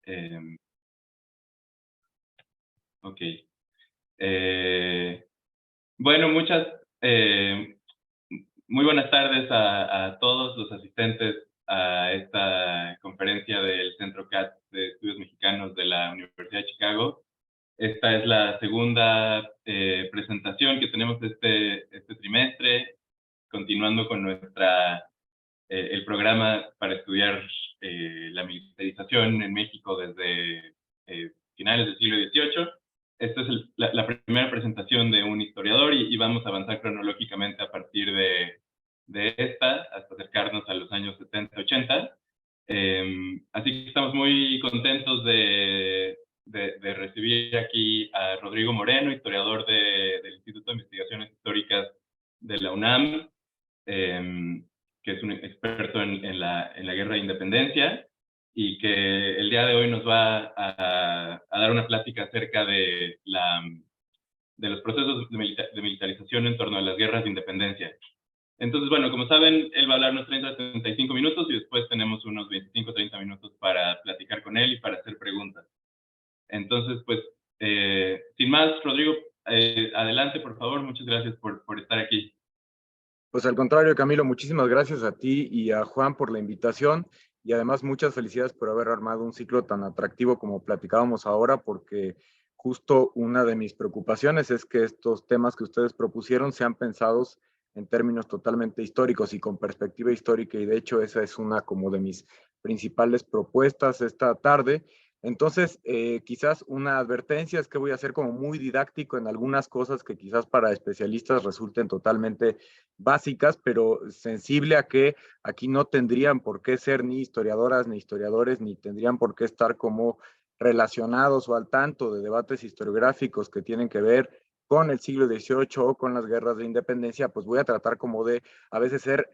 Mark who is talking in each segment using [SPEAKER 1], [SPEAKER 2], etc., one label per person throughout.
[SPEAKER 1] Em, ok. Bueno, muy buenas tardes a todos los asistentes a esta conferencia del Centro CAT de Estudios Mexicanos de la Universidad de Chicago. Esta es la segunda presentación que tenemos este trimestre, continuando con el programa para estudiar la militarización en México desde finales del siglo XVIII. Esta es la primera presentación de un historiador y vamos a avanzar cronológicamente a partir de esta hasta acercarnos a los años 70-80. Así que estamos muy contentos de recibir aquí a Rodrigo Moreno, historiador del Instituto de Investigaciones Históricas de la UNAM, que es un experto en la guerra de independencia y que el día de hoy nos va a dar una plática acerca de los procesos de militarización en torno a las guerras de independencia. Entonces, bueno, como saben, él va a hablar unos 30-35 minutos y después tenemos unos 25-30 minutos para platicar con él y para hacer preguntas. Entonces, pues, sin más, Rodrigo, adelante, por favor. Muchas gracias por estar aquí.
[SPEAKER 2] Pues al contrario, Camilo, muchísimas gracias a ti y a Juan por la invitación y además muchas felicidades por haber armado un ciclo tan atractivo como platicábamos ahora, porque justo una de mis preocupaciones es que estos temas que ustedes propusieron sean pensados en términos totalmente históricos y con perspectiva histórica, y de hecho esa es una como de mis principales propuestas esta tarde. Entonces, quizás una advertencia es que voy a ser como muy didáctico en algunas cosas que quizás para especialistas resulten totalmente básicas, pero sensible a que aquí no tendrían por qué ser ni historiadoras ni historiadores, ni tendrían por qué estar como relacionados o al tanto de debates historiográficos que tienen que ver con el siglo XVIII o con las guerras de independencia. Pues voy a tratar como de a veces ser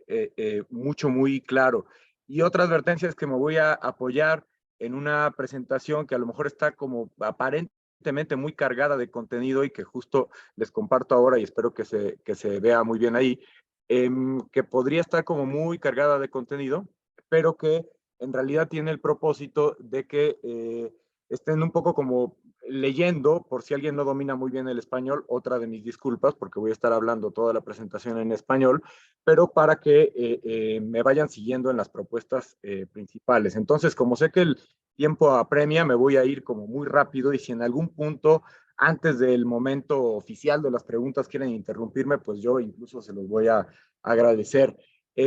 [SPEAKER 2] muy claro. Y otra advertencia es que me voy a apoyar en una presentación que a lo mejor está como aparentemente muy cargada de contenido y que justo les comparto ahora y espero que se vea muy bien ahí, que podría estar como muy cargada de contenido, pero que en realidad tiene el propósito de que estén un poco como leyendo, por si alguien no domina muy bien el español, otra de mis disculpas, porque voy a estar hablando toda la presentación en español, pero para que me vayan siguiendo en las propuestas principales. Entonces, como sé que el tiempo apremia, me voy a ir como muy rápido y si en algún punto antes del momento oficial de las preguntas quieren interrumpirme, pues yo incluso se los voy a agradecer.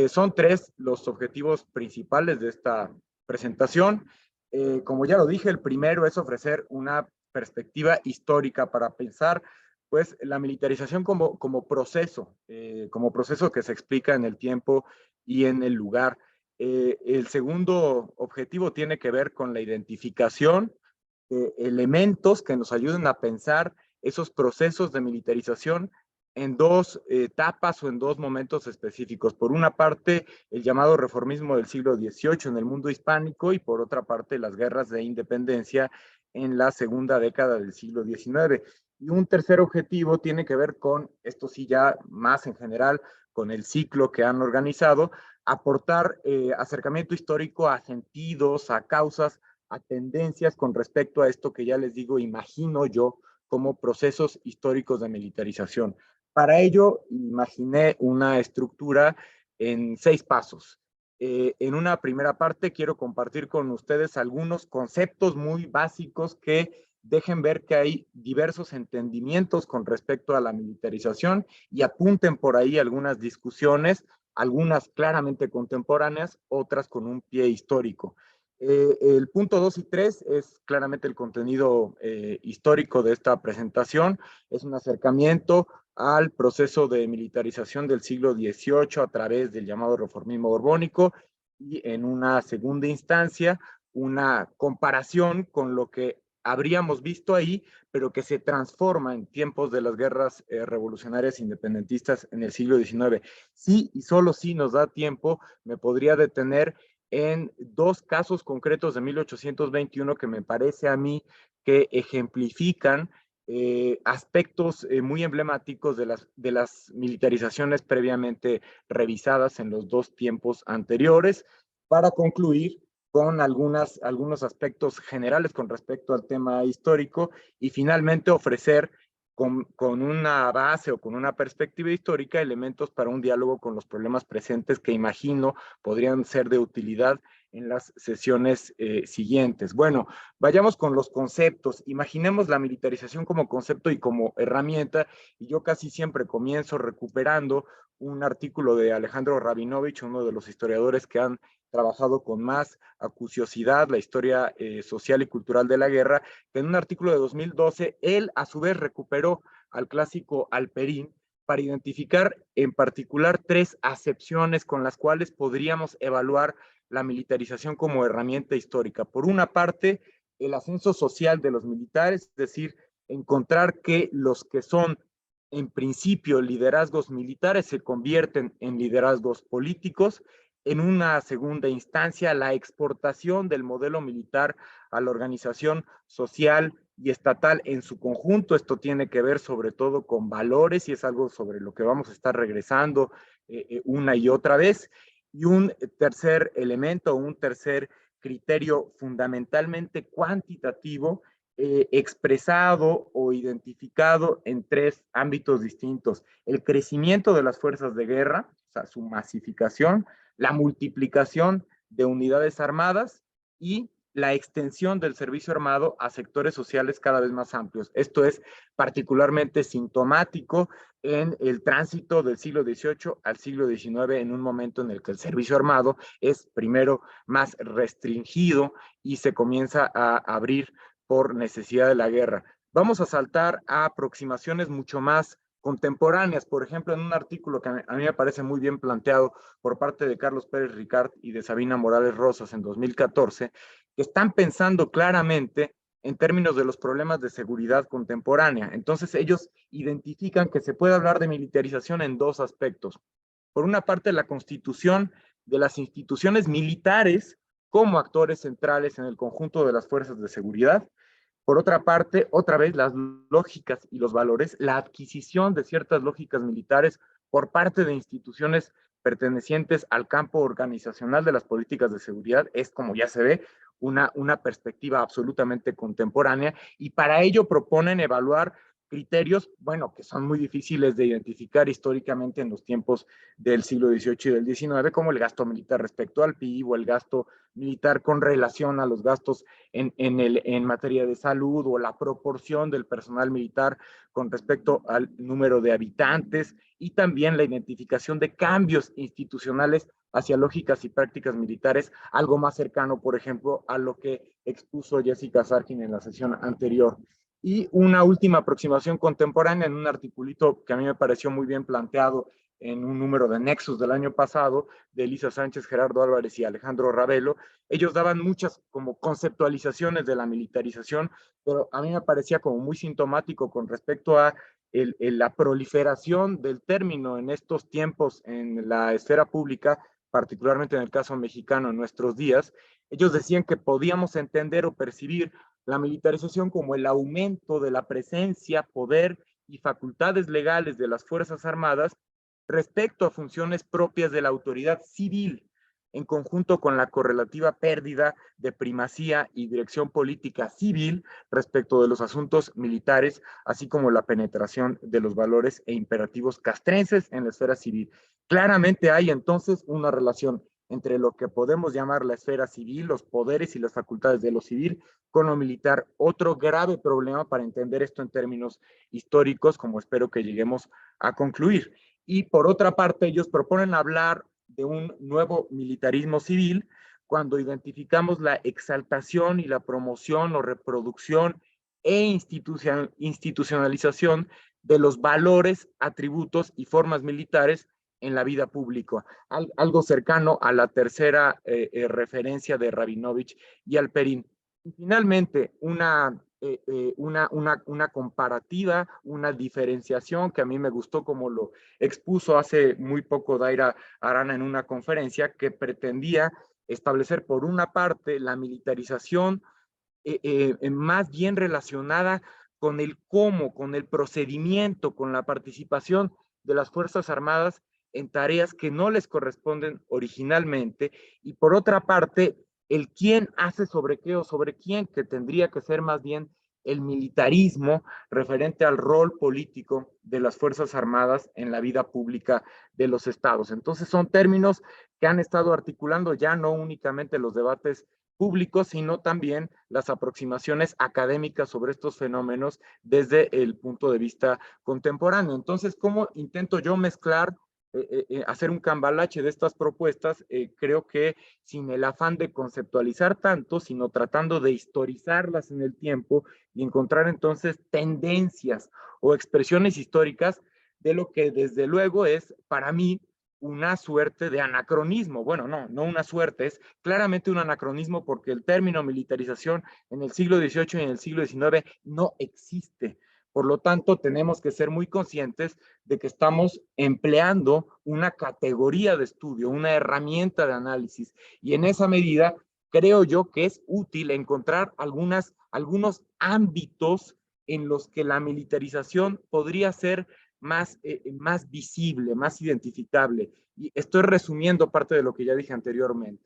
[SPEAKER 2] Son tres los objetivos principales de esta presentación. Como ya lo dije, el primero es ofrecer una perspectiva histórica para pensar pues la militarización como proceso que se explica en el tiempo y en el lugar. El segundo objetivo tiene que ver con la identificación de elementos que nos ayuden a pensar esos procesos de militarización en dos etapas o en dos momentos específicos. Por una parte, el llamado reformismo del siglo XVIII en el mundo hispánico y por otra parte, las guerras de independencia en la segunda década del siglo XIX. Y un tercer objetivo tiene que ver con, esto sí ya más en general, con el ciclo que han organizado, aportar acercamiento histórico a sentidos, a causas, a tendencias con respecto a esto que ya les digo, imagino yo como procesos históricos de militarización. Para ello, imaginé una estructura en 6 pasos. En una primera parte quiero compartir con ustedes algunos conceptos muy básicos que dejen ver que hay diversos entendimientos con respecto a la militarización y apunten por ahí algunas discusiones, algunas claramente contemporáneas, otras con un pie histórico. El punto 2 y 3 es claramente el contenido histórico de esta presentación. Es un acercamiento al proceso de militarización del siglo XVIII a través del llamado reformismo borbónico y en una segunda instancia una comparación con lo que habríamos visto ahí, pero que se transforma en tiempos de las guerras revolucionarias independentistas en el siglo XIX. Sí, y solo si nos da tiempo, me podría detener en dos casos concretos de 1821 que me parece a mí que ejemplifican aspectos muy emblemáticos de las militarizaciones previamente revisadas en los dos tiempos anteriores. Para concluir, con algunos aspectos generales con respecto al tema histórico y finalmente ofrecer con una base o con una perspectiva histórica elementos para un diálogo con los problemas presentes que imagino podrían ser de utilidad en las sesiones siguientes. Bueno, vayamos con los conceptos. Imaginemos la militarización como concepto y como herramienta, y yo casi siempre comienzo recuperando un artículo de Alejandro Rabinovich, uno de los historiadores que han trabajado con más acuciosidad la historia social y cultural de la guerra, que en un artículo de 2012, él a su vez recuperó al clásico Alperín para identificar en particular 3 acepciones con las cuales podríamos evaluar la militarización como herramienta histórica. Por una parte, el ascenso social de los militares, es decir, encontrar que los que son en principio liderazgos militares se convierten en liderazgos políticos. En una segunda instancia, la exportación del modelo militar a la organización social y estatal en su conjunto. Esto tiene que ver sobre todo con valores y es algo sobre lo que vamos a estar regresando una y otra vez. Y un tercer elemento, un tercer criterio fundamentalmente cuantitativo, expresado o identificado en 3 ámbitos distintos. El crecimiento de las fuerzas de guerra, o sea, su masificación, la multiplicación de unidades armadas y la extensión del servicio armado a sectores sociales cada vez más amplios. Esto es particularmente sintomático en el tránsito del siglo XVIII al siglo XIX, en un momento en el que el servicio armado es primero más restringido y se comienza a abrir por necesidad de la guerra. Vamos a saltar a aproximaciones mucho más contemporáneas, por ejemplo, en un artículo que a mí me parece muy bien planteado por parte de Carlos Pérez Ricard y de Sabina Morales Rosas en 2014, que están pensando claramente en términos de los problemas de seguridad contemporánea. Entonces ellos identifican que se puede hablar de militarización en 2 aspectos. Por una parte, la constitución de las instituciones militares como actores centrales en el conjunto de las fuerzas de seguridad. Por otra parte, otra vez, las lógicas y los valores, la adquisición de ciertas lógicas militares por parte de instituciones pertenecientes al campo organizacional de las políticas de seguridad es, como ya se ve, una perspectiva absolutamente contemporánea y para ello proponen evaluar criterios, bueno, que son muy difíciles de identificar históricamente en los tiempos del siglo XVIII y del XIX, como el gasto militar respecto al PIB o el gasto militar con relación a los gastos en materia de salud o la proporción del personal militar con respecto al número de habitantes y también la identificación de cambios institucionales hacia lógicas y prácticas militares, algo más cercano, por ejemplo, a lo que expuso Jessica Sarkin en la sesión anterior. Y una última aproximación contemporánea en un articulito que a mí me pareció muy bien planteado en un número de Nexus del año pasado, de Elisa Sánchez, Gerardo Álvarez y Alejandro Ravelo. Ellos daban muchas como conceptualizaciones de la militarización, pero a mí me parecía como muy sintomático con respecto a la proliferación del término en estos tiempos en la esfera pública, particularmente en el caso mexicano en nuestros días. Ellos decían que podíamos entender o percibir la militarización como el aumento de la presencia, poder y facultades legales de las Fuerzas Armadas respecto a funciones propias de la autoridad civil, en conjunto con la correlativa pérdida de primacía y dirección política civil respecto de los asuntos militares, así como la penetración de los valores e imperativos castrenses en la esfera civil. Claramente hay entonces una relación entre lo que podemos llamar la esfera civil, los poderes y las facultades de lo civil, con lo militar. Otro grave problema para entender esto en términos históricos, como espero que lleguemos a concluir. Y por otra parte, ellos proponen hablar de un nuevo militarismo civil cuando identificamos la exaltación y la promoción o reproducción e institucionalización de los valores, atributos y formas militares en la vida pública, algo cercano a la tercera referencia de Rabinovich y Alperín. Y finalmente, una comparativa, una diferenciación que a mí me gustó como lo expuso hace muy poco Daira Arana en una conferencia que pretendía establecer por una parte la militarización más bien relacionada con el cómo, con el procedimiento, con la participación de las Fuerzas Armadas en tareas que no les corresponden originalmente y por otra parte el quién hace sobre qué o sobre quién, que tendría que ser más bien el militarismo referente al rol político de las Fuerzas Armadas en la vida pública de los estados. Entonces son términos que han estado articulando ya no únicamente los debates públicos, sino también las aproximaciones académicas sobre estos fenómenos desde el punto de vista contemporáneo. Entonces, ¿cómo intento yo mezclar hacer un cambalache de estas propuestas? Creo que sin el afán de conceptualizar tanto, sino tratando de historizarlas en el tiempo y encontrar entonces tendencias o expresiones históricas de lo que desde luego es para mí una suerte de anacronismo. Bueno, no una suerte, es claramente un anacronismo porque el término militarización en el siglo XVIII y en el siglo XIX no existe. Por lo tanto, tenemos que ser muy conscientes de que estamos empleando una categoría de estudio, una herramienta de análisis, y en esa medida creo yo que es útil encontrar algunos ámbitos en los que la militarización podría ser más visible, más identificable. Y estoy resumiendo parte de lo que ya dije anteriormente.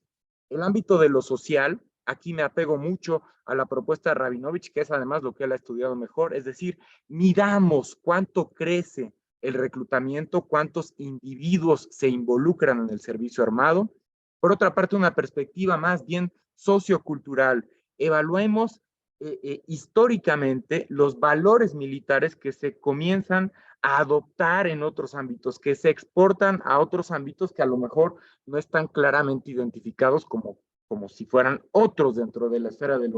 [SPEAKER 2] El ámbito de lo social, aquí me apego mucho a la propuesta de Rabinovich, que es además lo que él ha estudiado mejor, es decir, midamos cuánto crece el reclutamiento, cuántos individuos se involucran en el servicio armado. Por otra parte, una perspectiva más bien sociocultural. Evaluemos históricamente los valores militares que se comienzan a adoptar en otros ámbitos, que se exportan a otros ámbitos que a lo mejor no están claramente identificados como si fueran otros dentro de la esfera de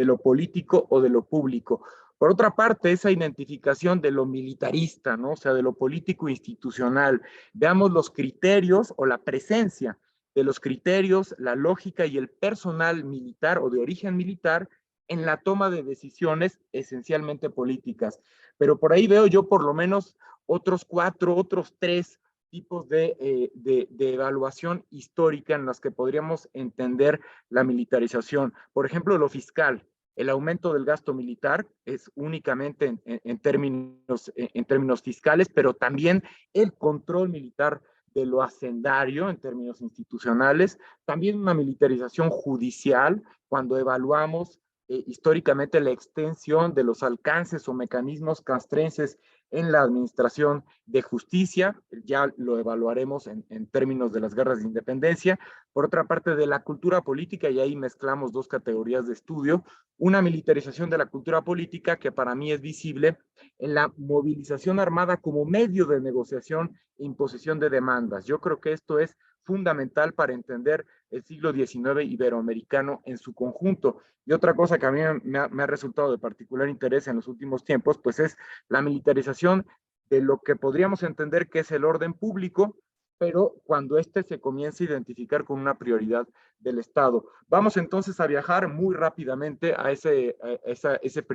[SPEAKER 2] lo político o de lo público. Por otra parte, esa identificación de lo militarista, ¿no? O sea, de lo político institucional. Veamos los criterios o la presencia de los criterios, la lógica y el personal militar o de origen militar en la toma de decisiones esencialmente políticas. Pero por ahí veo yo por lo menos otros 4, otros 3 tipos de evaluación histórica en las que podríamos entender la militarización. Por ejemplo, lo fiscal. El aumento del gasto militar es únicamente en términos fiscales, pero también el control militar de lo hacendario en términos institucionales, también una militarización judicial cuando evaluamos históricamente la extensión de los alcances o mecanismos castrenses en la administración de justicia, ya lo evaluaremos en términos de las guerras de independencia. Por otra parte, de la cultura política, y ahí mezclamos dos categorías de estudio, una militarización de la cultura política que para mí es visible en la movilización armada como medio de negociación e imposición de demandas. Yo creo que esto es fundamental para entender el siglo XIX iberoamericano en su conjunto. Y otra cosa que a mí me ha resultado de particular interés en los últimos tiempos, pues es la militarización de lo que podríamos entender que es el orden público, pero cuando éste se comienza a identificar con una prioridad del Estado. Vamos entonces a viajar muy rápidamente a esa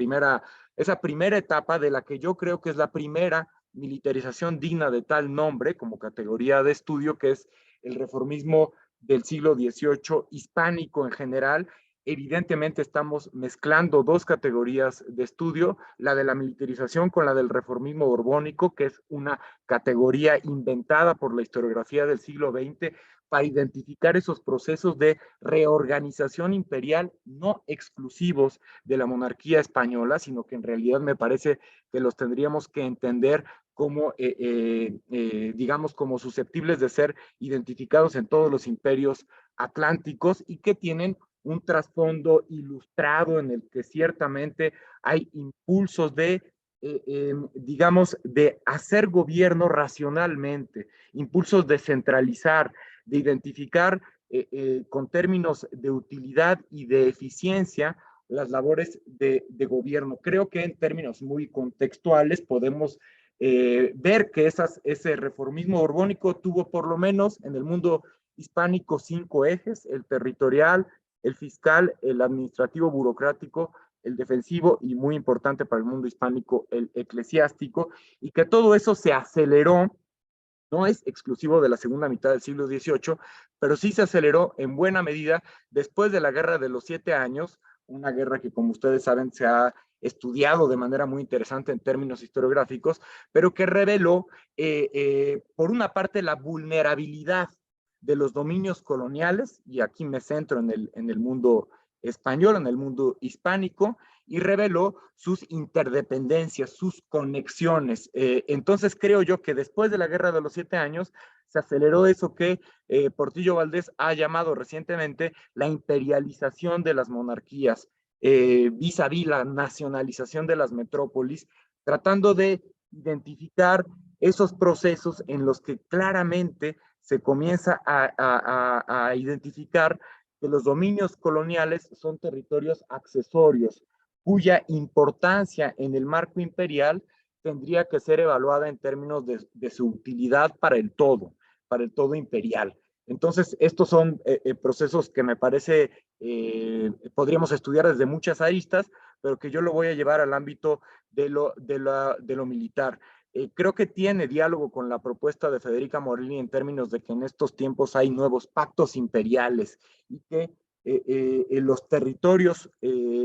[SPEAKER 2] primera etapa de la que yo creo que es la primera militarización digna de tal nombre como categoría de estudio, que es el reformismo del siglo XVIII hispánico en general. Evidentemente estamos mezclando dos categorías de estudio, la de la militarización con la del reformismo borbónico, que es una categoría inventada por la historiografía del siglo XX para identificar esos procesos de reorganización imperial no exclusivos de la monarquía española, sino que en realidad me parece que los tendríamos que entender como, digamos, como susceptibles de ser identificados en todos los imperios atlánticos y que tienen un trasfondo ilustrado en el que ciertamente hay impulsos digamos, de hacer gobierno racionalmente, impulsos de centralizar, de identificar con términos de utilidad y de eficiencia las labores de gobierno. Creo que en términos muy contextuales podemos ver que ese reformismo borbónico tuvo por lo menos en el mundo hispánico 5 ejes: el territorial, el fiscal, el administrativo burocrático, el defensivo y, muy importante para el mundo hispánico, el eclesiástico, y que todo eso se aceleró. No es exclusivo de la segunda mitad del siglo XVIII, pero sí se aceleró en buena medida después de la Guerra de los 7 Años, una guerra que, como ustedes saben, se ha estudiado de manera muy interesante en términos historiográficos, pero que reveló, por una parte, la vulnerabilidad de los dominios coloniales, y aquí me centro en el mundo español, en el mundo hispánico, y reveló sus interdependencias, sus conexiones. Entonces creo yo que después de la Guerra de los 7 años se aceleró eso que Portillo Valdés ha llamado recientemente la imperialización de las monarquías, vis a vis la nacionalización de las metrópolis, tratando de identificar esos procesos en los que claramente se comienza a identificar que los dominios coloniales son territorios accesorios, cuya importancia en el marco imperial tendría que ser evaluada en términos de su utilidad para el todo imperial. Entonces, estos son procesos que me parece podríamos estudiar desde muchas aristas, pero que yo lo voy a llevar al ámbito de lo militar. Creo que tiene diálogo con la propuesta de Federica Morillo en términos de que en estos tiempos hay nuevos pactos imperiales y que los territorios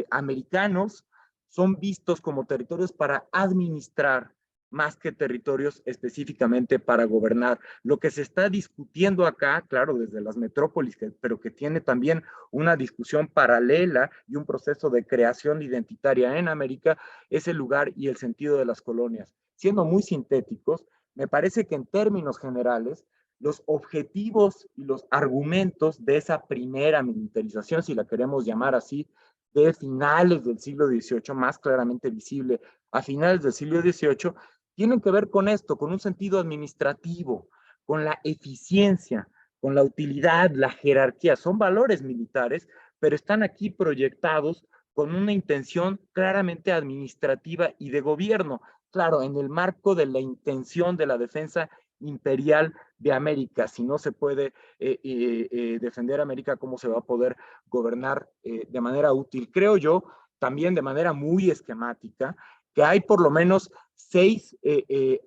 [SPEAKER 2] americanos son vistos como territorios para administrar más que territorios específicamente para gobernar. Lo que se está discutiendo acá, claro, desde las metrópolis, pero que tiene también una discusión paralela y un proceso de creación identitaria en América, es el lugar y el sentido de las colonias. Siendo muy sintéticos, me parece que en términos generales, los objetivos y los argumentos de esa primera militarización, si la queremos llamar así, de finales del siglo XVIII, más claramente visible a finales del siglo XVIII, tienen que ver con esto, con un sentido administrativo, con la eficiencia, con la utilidad, la jerarquía. Son valores militares, pero están aquí proyectados con una intención claramente administrativa y de gobierno. Claro, en el marco de la intención de la defensa imperial de América. Si no se puede defender América, ¿cómo se va a poder gobernar de manera útil? Creo yo, también de manera muy esquemática, que hay por lo menos 6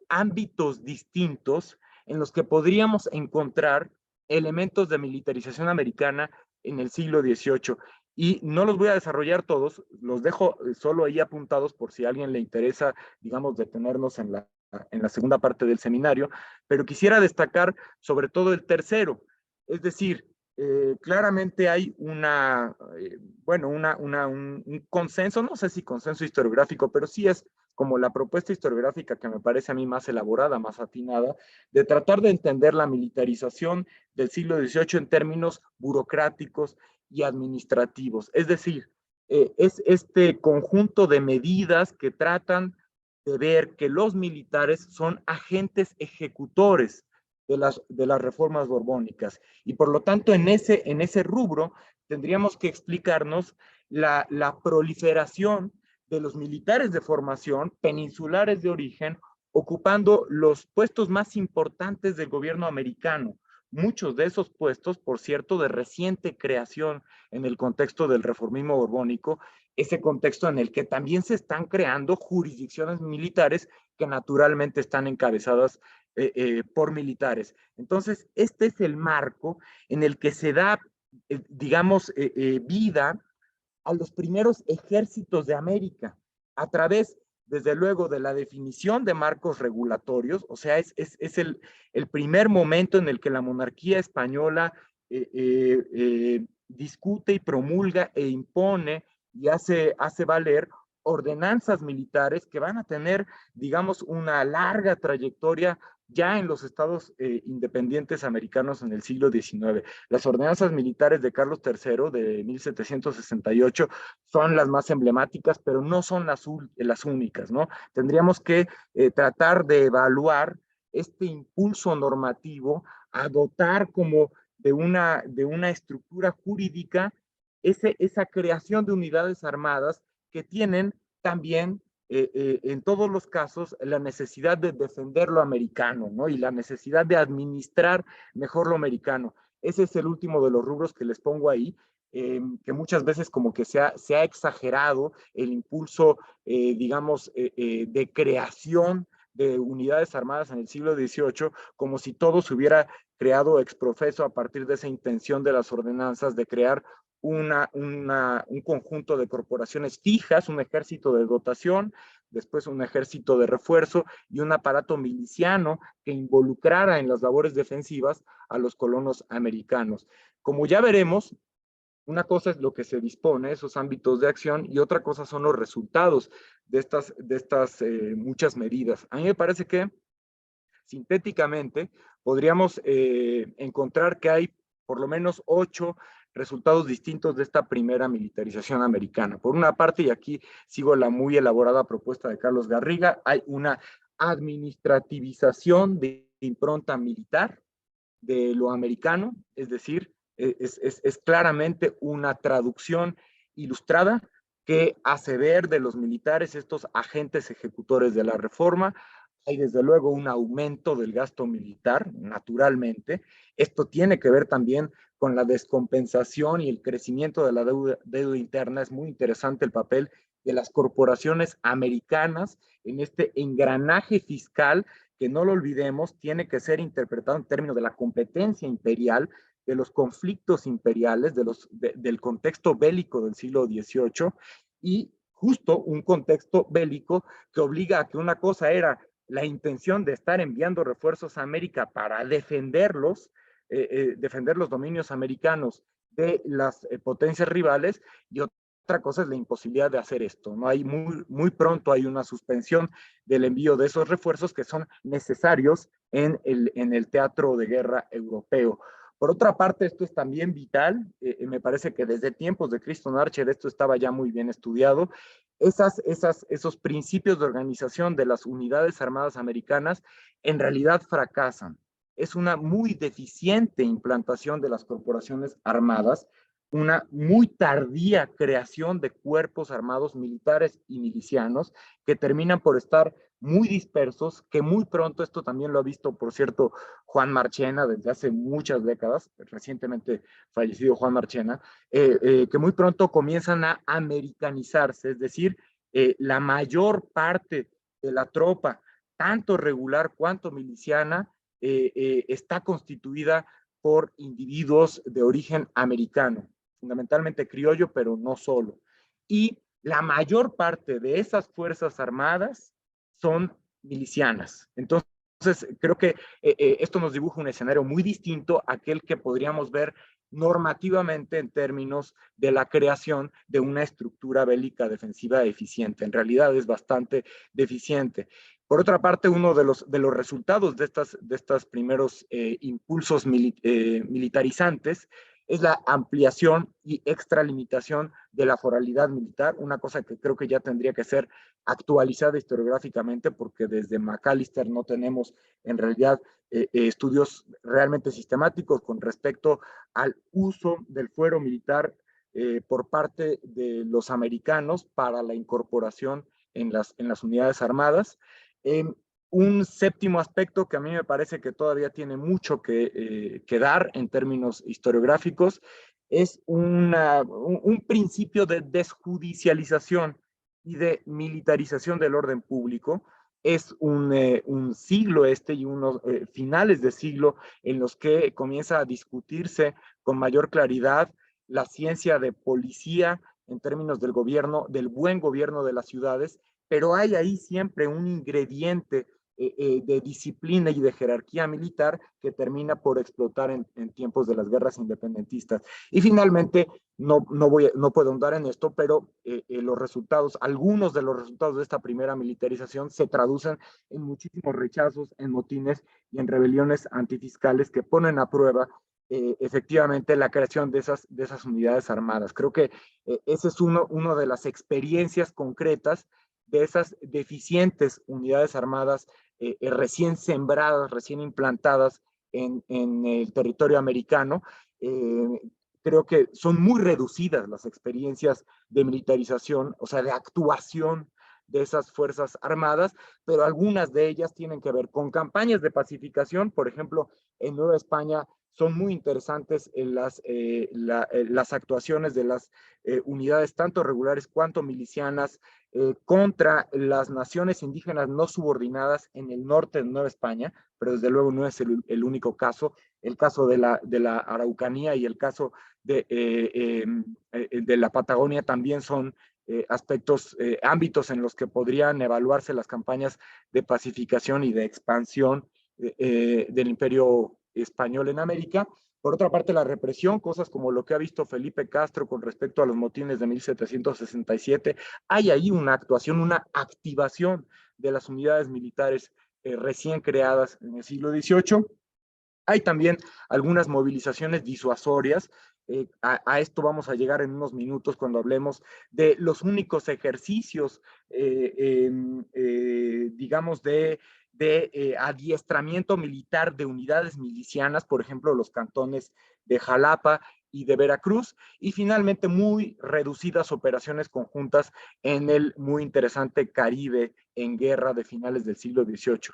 [SPEAKER 2] ámbitos distintos en los que podríamos encontrar elementos de militarización americana en el siglo XVIII. Y no los voy a desarrollar todos, los dejo solo ahí apuntados por si a alguien le interesa, digamos, detenernos en la segunda parte del seminario, pero quisiera destacar sobre todo el tercero, es decir, claramente hay un consenso, no sé si consenso historiográfico, pero sí es como la propuesta historiográfica que me parece a mí más elaborada, más atinada, de tratar de entender la militarización del siglo XVIII en términos burocráticos y administrativos. Es decir, es este conjunto de medidas que tratan de ver que los militares son agentes ejecutores de las reformas borbónicas. Y por lo tanto, en ese rubro, tendríamos que explicarnos la proliferación de los militares de formación, peninsulares de origen, ocupando los puestos más importantes del gobierno americano. Muchos de esos puestos, por cierto, de reciente creación en el contexto del reformismo borbónico, ese contexto en el que también se están creando jurisdicciones militares que naturalmente están encabezadas por militares. Entonces, este es el marco en el que se da, digamos, vida a los primeros ejércitos de América a través, desde luego, de la definición de marcos regulatorios, o sea, es el primer momento en el que la monarquía española discute y promulga e impone y hace valer ordenanzas militares que van a tener, digamos, una larga trayectoria ya en los estados independientes americanos en el siglo XIX. Las ordenanzas militares de Carlos III de 1768 son las más emblemáticas, pero no son las únicas, ¿no? Tendríamos que tratar de evaluar este impulso normativo a dotar como de una estructura jurídica esa creación de unidades armadas que tienen también en todos los casos la necesidad de defender lo americano, ¿no? Y la necesidad de administrar mejor lo americano. Ese es el último de los rubros que les pongo ahí, que muchas veces como que se ha exagerado el impulso, digamos, de creación de unidades armadas en el siglo XVIII, como si todo se hubiera creado ex profeso a partir de esa intención de las ordenanzas de crear un conjunto de corporaciones fijas, un ejército de dotación, después un ejército de refuerzo y un aparato miliciano que involucrara en las labores defensivas a los colonos americanos. Como ya veremos, una cosa es lo que se dispone, esos ámbitos de acción, y otra cosa son los resultados de estas muchas medidas. A mí me parece que sintéticamente podríamos encontrar que hay por lo menos 8 resultados distintos de esta primera militarización americana. Por una parte, y aquí sigo la muy elaborada propuesta de Carlos Garriga, hay una administrativización de impronta militar de lo americano, es decir, es claramente una traducción ilustrada que hace ver de los militares estos agentes ejecutores de la reforma. Hay desde luego un aumento del gasto militar, naturalmente. Esto tiene que ver también con la descompensación y el crecimiento de la deuda interna. Es muy interesante el papel de las corporaciones americanas en este engranaje fiscal que, no lo olvidemos, tiene que ser interpretado en términos de la competencia imperial, de los conflictos imperiales, del contexto bélico del siglo XVIII, y justo un contexto bélico que obliga a que una cosa era la intención de estar enviando refuerzos a América para defender los dominios americanos de las potencias rivales, y otra cosa es la imposibilidad de hacer esto. ¿No? Hay muy pronto hay una suspensión del envío de esos refuerzos que son necesarios en el teatro de guerra europeo. Por otra parte, esto es también vital, me parece que desde tiempos de Criston Archer esto estaba ya muy bien estudiado. Esos principios de organización de las unidades armadas americanas en realidad fracasan. Es una muy deficiente implantación de las corporaciones armadas, una muy tardía creación de cuerpos armados militares y milicianos que terminan por estar muy dispersos, que muy pronto, esto también lo ha visto, por cierto, Juan Marchena desde hace muchas décadas, recientemente fallecido Juan Marchena, que muy pronto comienzan a americanizarse, es decir, la mayor parte de la tropa, tanto regular cuanto miliciana, está constituida por individuos de origen americano, fundamentalmente criollo, pero no solo. Y la mayor parte de esas fuerzas armadas son milicianas. Entonces, creo que esto nos dibuja un escenario muy distinto a aquel que podríamos ver normativamente en términos de la creación de una estructura bélica defensiva eficiente. En realidad es bastante deficiente. Por otra parte, uno de los resultados de estos primeros impulsos militarizantes es la ampliación y extralimitación de la foralidad militar, una cosa que creo que ya tendría que ser actualizada historiográficamente, porque desde McAllister no tenemos en realidad estudios realmente sistemáticos con respecto al uso del fuero militar por parte de los americanos para la incorporación en las unidades armadas. Un séptimo aspecto que a mí me parece que todavía tiene mucho que dar en términos historiográficos es un principio de desjudicialización y de militarización del orden público. Es un siglo y unos finales de siglo en los que comienza a discutirse con mayor claridad la ciencia de policía en términos del gobierno, del buen gobierno de las ciudades, pero hay ahí siempre un ingrediente de disciplina y de jerarquía militar que termina por explotar en tiempos de las guerras independentistas. Y finalmente, no puedo ahondar en esto, pero los resultados, algunos de los resultados de esta primera militarización se traducen en muchísimos rechazos, en motines y en rebeliones antifiscales que ponen a prueba efectivamente la creación de esas unidades armadas. Creo que ese es uno de las experiencias concretas de esas deficientes unidades armadas recién sembradas, recién implantadas en el territorio americano. Creo que son muy reducidas las experiencias de militarización, o sea, de actuación de esas fuerzas armadas, pero algunas de ellas tienen que ver con campañas de pacificación. Por ejemplo, en Nueva España son muy interesantes en las actuaciones de las unidades tanto regulares cuanto milicianas contra las naciones indígenas no subordinadas en el norte de Nueva España, pero desde luego no es el único caso. El caso de la Araucanía y el caso de la Patagonia también son ámbitos en los que podrían evaluarse las campañas de pacificación y de expansión del imperio español en América. Por otra parte, la represión, cosas como lo que ha visto Felipe Castro con respecto a los motines de 1767, hay ahí una actuación, una activación de las unidades militares recién creadas en el siglo XVIII. Hay también algunas movilizaciones disuasorias. A esto vamos a llegar en unos minutos cuando hablemos de los únicos ejercicios, digamos, de adiestramiento militar de unidades milicianas, por ejemplo, los cantones de Jalapa y de Veracruz, y finalmente muy reducidas operaciones conjuntas en el muy interesante Caribe en guerra de finales del siglo XVIII.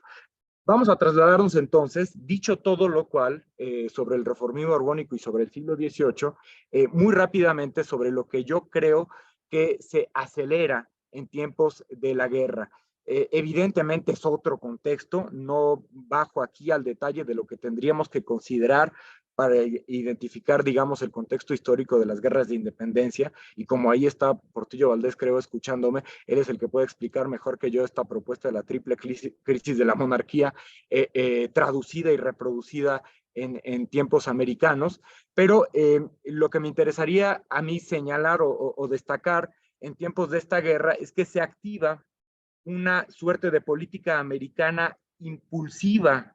[SPEAKER 2] Vamos a trasladarnos entonces, dicho todo lo cual, sobre el reformismo borbónico y sobre el siglo XVIII, muy rápidamente sobre lo que yo creo que se acelera en tiempos de la guerra. Evidentemente es otro contexto, no bajo aquí al detalle de lo que tendríamos que considerar para identificar, digamos, el contexto histórico de las guerras de independencia, y como ahí está Portillo Valdés, creo, escuchándome, él es el que puede explicar mejor que yo esta propuesta de la triple crisis de la monarquía, traducida y reproducida en tiempos americanos, pero lo que me interesaría a mí señalar o destacar en tiempos de esta guerra es que se activa una suerte de política americana impulsiva,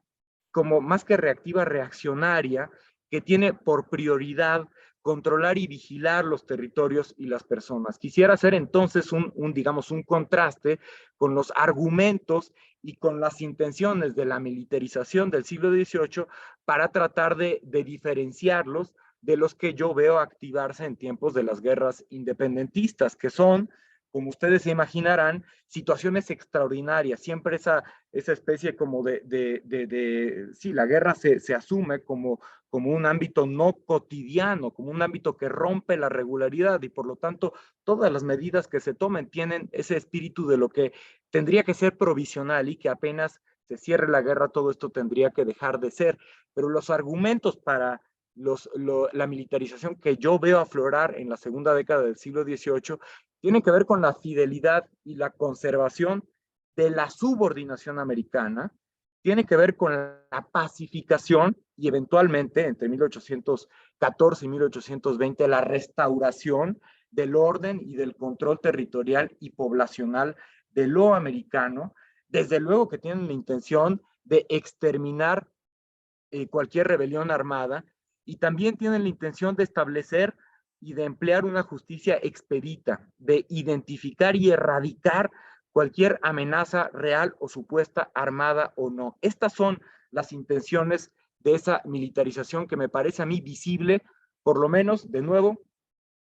[SPEAKER 2] como más que reactiva, reaccionaria, que tiene por prioridad controlar y vigilar los territorios y las personas. Quisiera hacer entonces digamos, un contraste con los argumentos y con las intenciones de la militarización del siglo XVIII para tratar de diferenciarlos de los que yo veo activarse en tiempos de las guerras independentistas, que son, como ustedes se imaginarán, situaciones extraordinarias, siempre esa especie como sí, la guerra se asume como un ámbito no cotidiano, como un ámbito que rompe la regularidad, y por lo tanto todas las medidas que se tomen tienen ese espíritu de lo que tendría que ser provisional y que apenas se cierre la guerra todo esto tendría que dejar de ser. Pero los argumentos para la militarización que yo veo aflorar en la segunda década del siglo XVIII tienen que ver con la fidelidad y la conservación de la subordinación americana, tiene que ver con la pacificación y eventualmente entre 1814 y 1820 la restauración del orden y del control territorial y poblacional de lo americano. Desde luego que tienen la intención de exterminar cualquier rebelión armada, y también tienen la intención de establecer y de emplear una justicia expedita, de identificar y erradicar cualquier amenaza real o supuesta, armada o no. Estas son las intenciones de esa militarización que me parece a mí visible, por lo menos, de nuevo,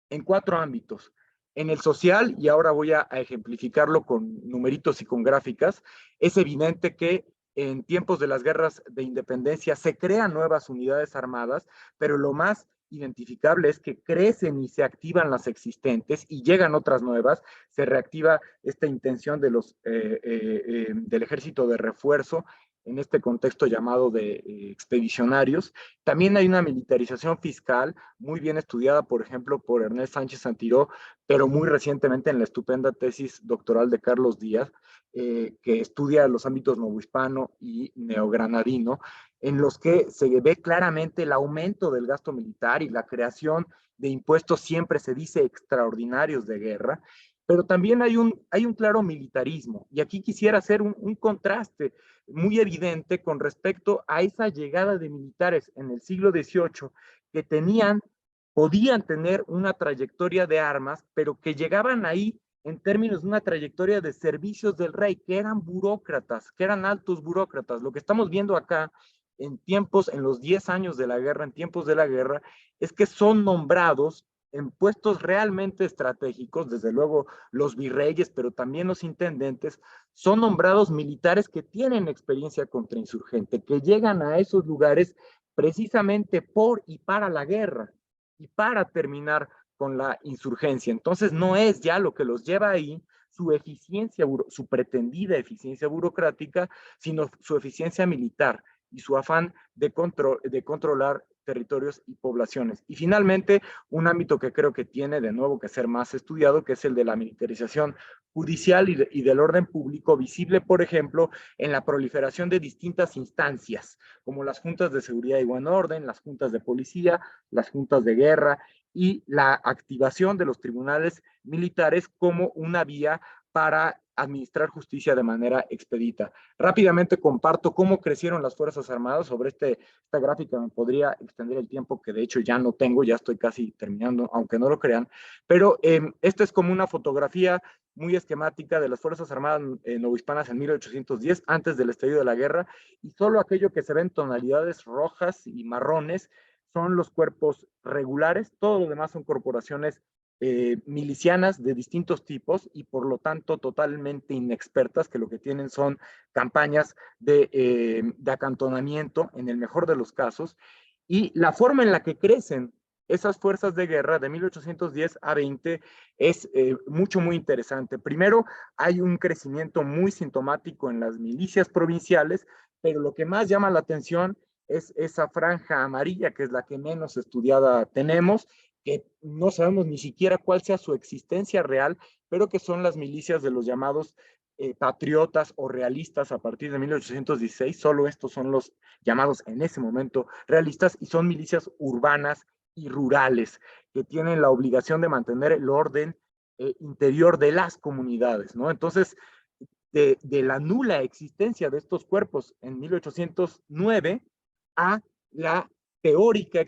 [SPEAKER 2] en 4 ámbitos. En el social, y ahora voy a ejemplificarlo con numeritos y con gráficas, es evidente que en tiempos de las guerras de independencia se crean nuevas unidades armadas, pero lo más identificable es que crecen y se activan las existentes y llegan otras nuevas, se reactiva esta intención de del ejército de refuerzo en este contexto llamado de expedicionarios. También hay una militarización fiscal muy bien estudiada, por ejemplo, por Ernest Sánchez Santiró, pero muy recientemente en la estupenda tesis doctoral de Carlos Díaz, que estudia los ámbitos novohispano y neogranadino, en los que se ve claramente el aumento del gasto militar y la creación de impuestos, siempre se dice, extraordinarios de guerra, pero también hay un claro militarismo. Y aquí quisiera hacer un contraste muy evidente con respecto a esa llegada de militares en el siglo XVIII que podían tener una trayectoria de armas, pero que llegaban ahí en términos de una trayectoria de servicios del rey, que eran burócratas, que eran altos burócratas. Lo que estamos viendo acá en los 10 años de la guerra, en tiempos de la guerra, es que son nombrados en puestos realmente estratégicos, desde luego los virreyes, pero también los intendentes, son nombrados militares que tienen experiencia contrainsurgente, que llegan a esos lugares precisamente por y para la guerra y para terminar con la insurgencia. Entonces no es ya lo que los lleva ahí su eficiencia, su pretendida eficiencia burocrática, sino su eficiencia militar y su afán de controlar territorios y poblaciones. Y finalmente, un ámbito que creo que tiene de nuevo que ser más estudiado, que es el de la militarización judicial y del orden público, visible, por ejemplo, en la proliferación de distintas instancias, como las juntas de seguridad y buen orden, las juntas de policía, las juntas de guerra y la activación de los tribunales militares como una vía para administrar justicia de manera expedita. Rápidamente comparto cómo crecieron las Fuerzas Armadas. Sobre esta gráfica me podría extender el tiempo, que de hecho ya no tengo, ya estoy casi terminando, aunque no lo crean, pero esta es como una fotografía muy esquemática de las Fuerzas Armadas novohispanas en 1810, antes del estallido de la guerra, y solo aquello que se ve en tonalidades rojas y marrones son los cuerpos regulares, todo lo demás son corporaciones milicianas de distintos tipos y por lo tanto totalmente inexpertas, que lo que tienen son campañas de acantonamiento en el mejor de los casos, y la forma en la que crecen esas fuerzas de guerra de 1810 a 20 es muy interesante. Primero, hay un crecimiento muy sintomático en las milicias provinciales, pero lo que más llama la atención es esa franja amarilla, que es la que menos estudiada tenemos, que no sabemos ni siquiera cuál sea su existencia real, pero que son las milicias de los llamados patriotas o realistas a partir de 1816. Solo estos son los llamados en ese momento realistas y son milicias urbanas y rurales que tienen la obligación de mantener el orden interior de las comunidades, ¿no? Entonces, de la nula existencia de estos cuerpos en 1809 a la teórica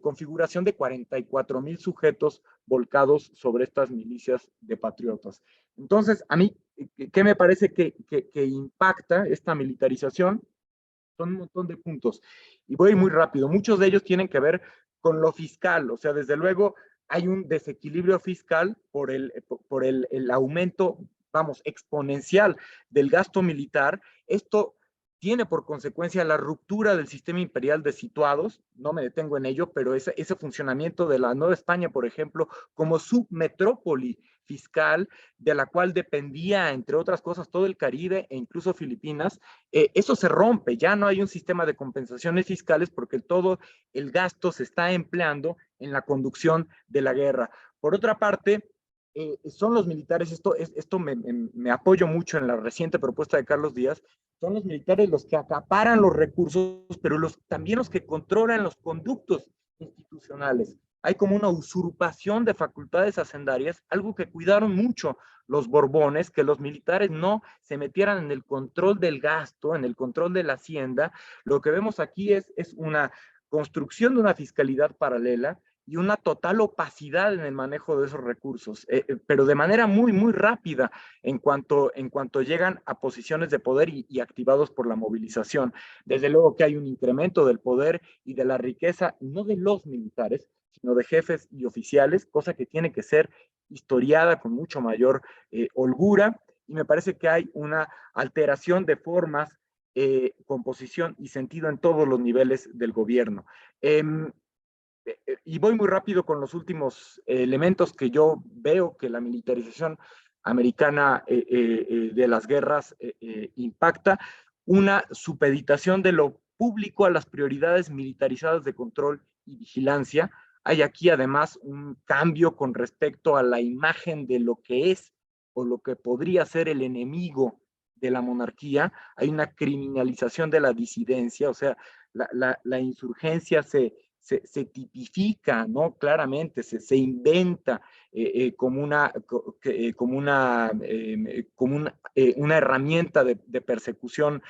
[SPEAKER 2] configuración de 44,000 sujetos volcados sobre estas milicias de patriotas. Entonces, a mí, ¿qué me parece que impacta esta militarización? Son un montón de puntos. Y voy muy rápido. Muchos de ellos tienen que ver con lo fiscal. O sea, desde luego hay un desequilibrio fiscal por el aumento, vamos, exponencial del gasto militar. Esto tiene por consecuencia la ruptura del sistema imperial de situados, no me detengo en ello, pero ese funcionamiento de la Nueva España, por ejemplo, como submetrópoli fiscal, de la cual dependía, entre otras cosas, todo el Caribe e incluso Filipinas, eso se rompe, ya no hay un sistema de compensaciones fiscales porque todo el gasto se está empleando en la conducción de la guerra. Por otra parte, son los militares, esto me apoyo mucho en la reciente propuesta de Carlos Díaz, son los militares los que acaparan los recursos, pero también los que controlan los conductos institucionales. Hay como una usurpación de facultades hacendarias, algo que cuidaron mucho los Borbones, que los militares no se metieran en el control del gasto, en el control de la hacienda. Lo que vemos aquí es una construcción de una fiscalidad paralela y una total opacidad en el manejo de esos recursos, pero de manera muy rápida en cuanto llegan a posiciones de poder y activados por la movilización. Desde luego que hay un incremento del poder y de la riqueza, no de los militares, sino de jefes y oficiales, cosa que tiene que ser historiada con mucho mayor holgura, y me parece que hay una alteración de formas, composición y sentido en todos los niveles del gobierno. Y voy muy rápido con los últimos elementos que yo veo que la militarización americana de las guerras impacta. Una supeditación de lo público a las prioridades militarizadas de control y vigilancia. Hay aquí además un cambio con respecto a la imagen de lo que es o lo que podría ser el enemigo de la monarquía. Hay una criminalización de la disidencia, o sea, la insurgencia se tipifica, ¿no? Claramente, se inventa como una herramienta de persecución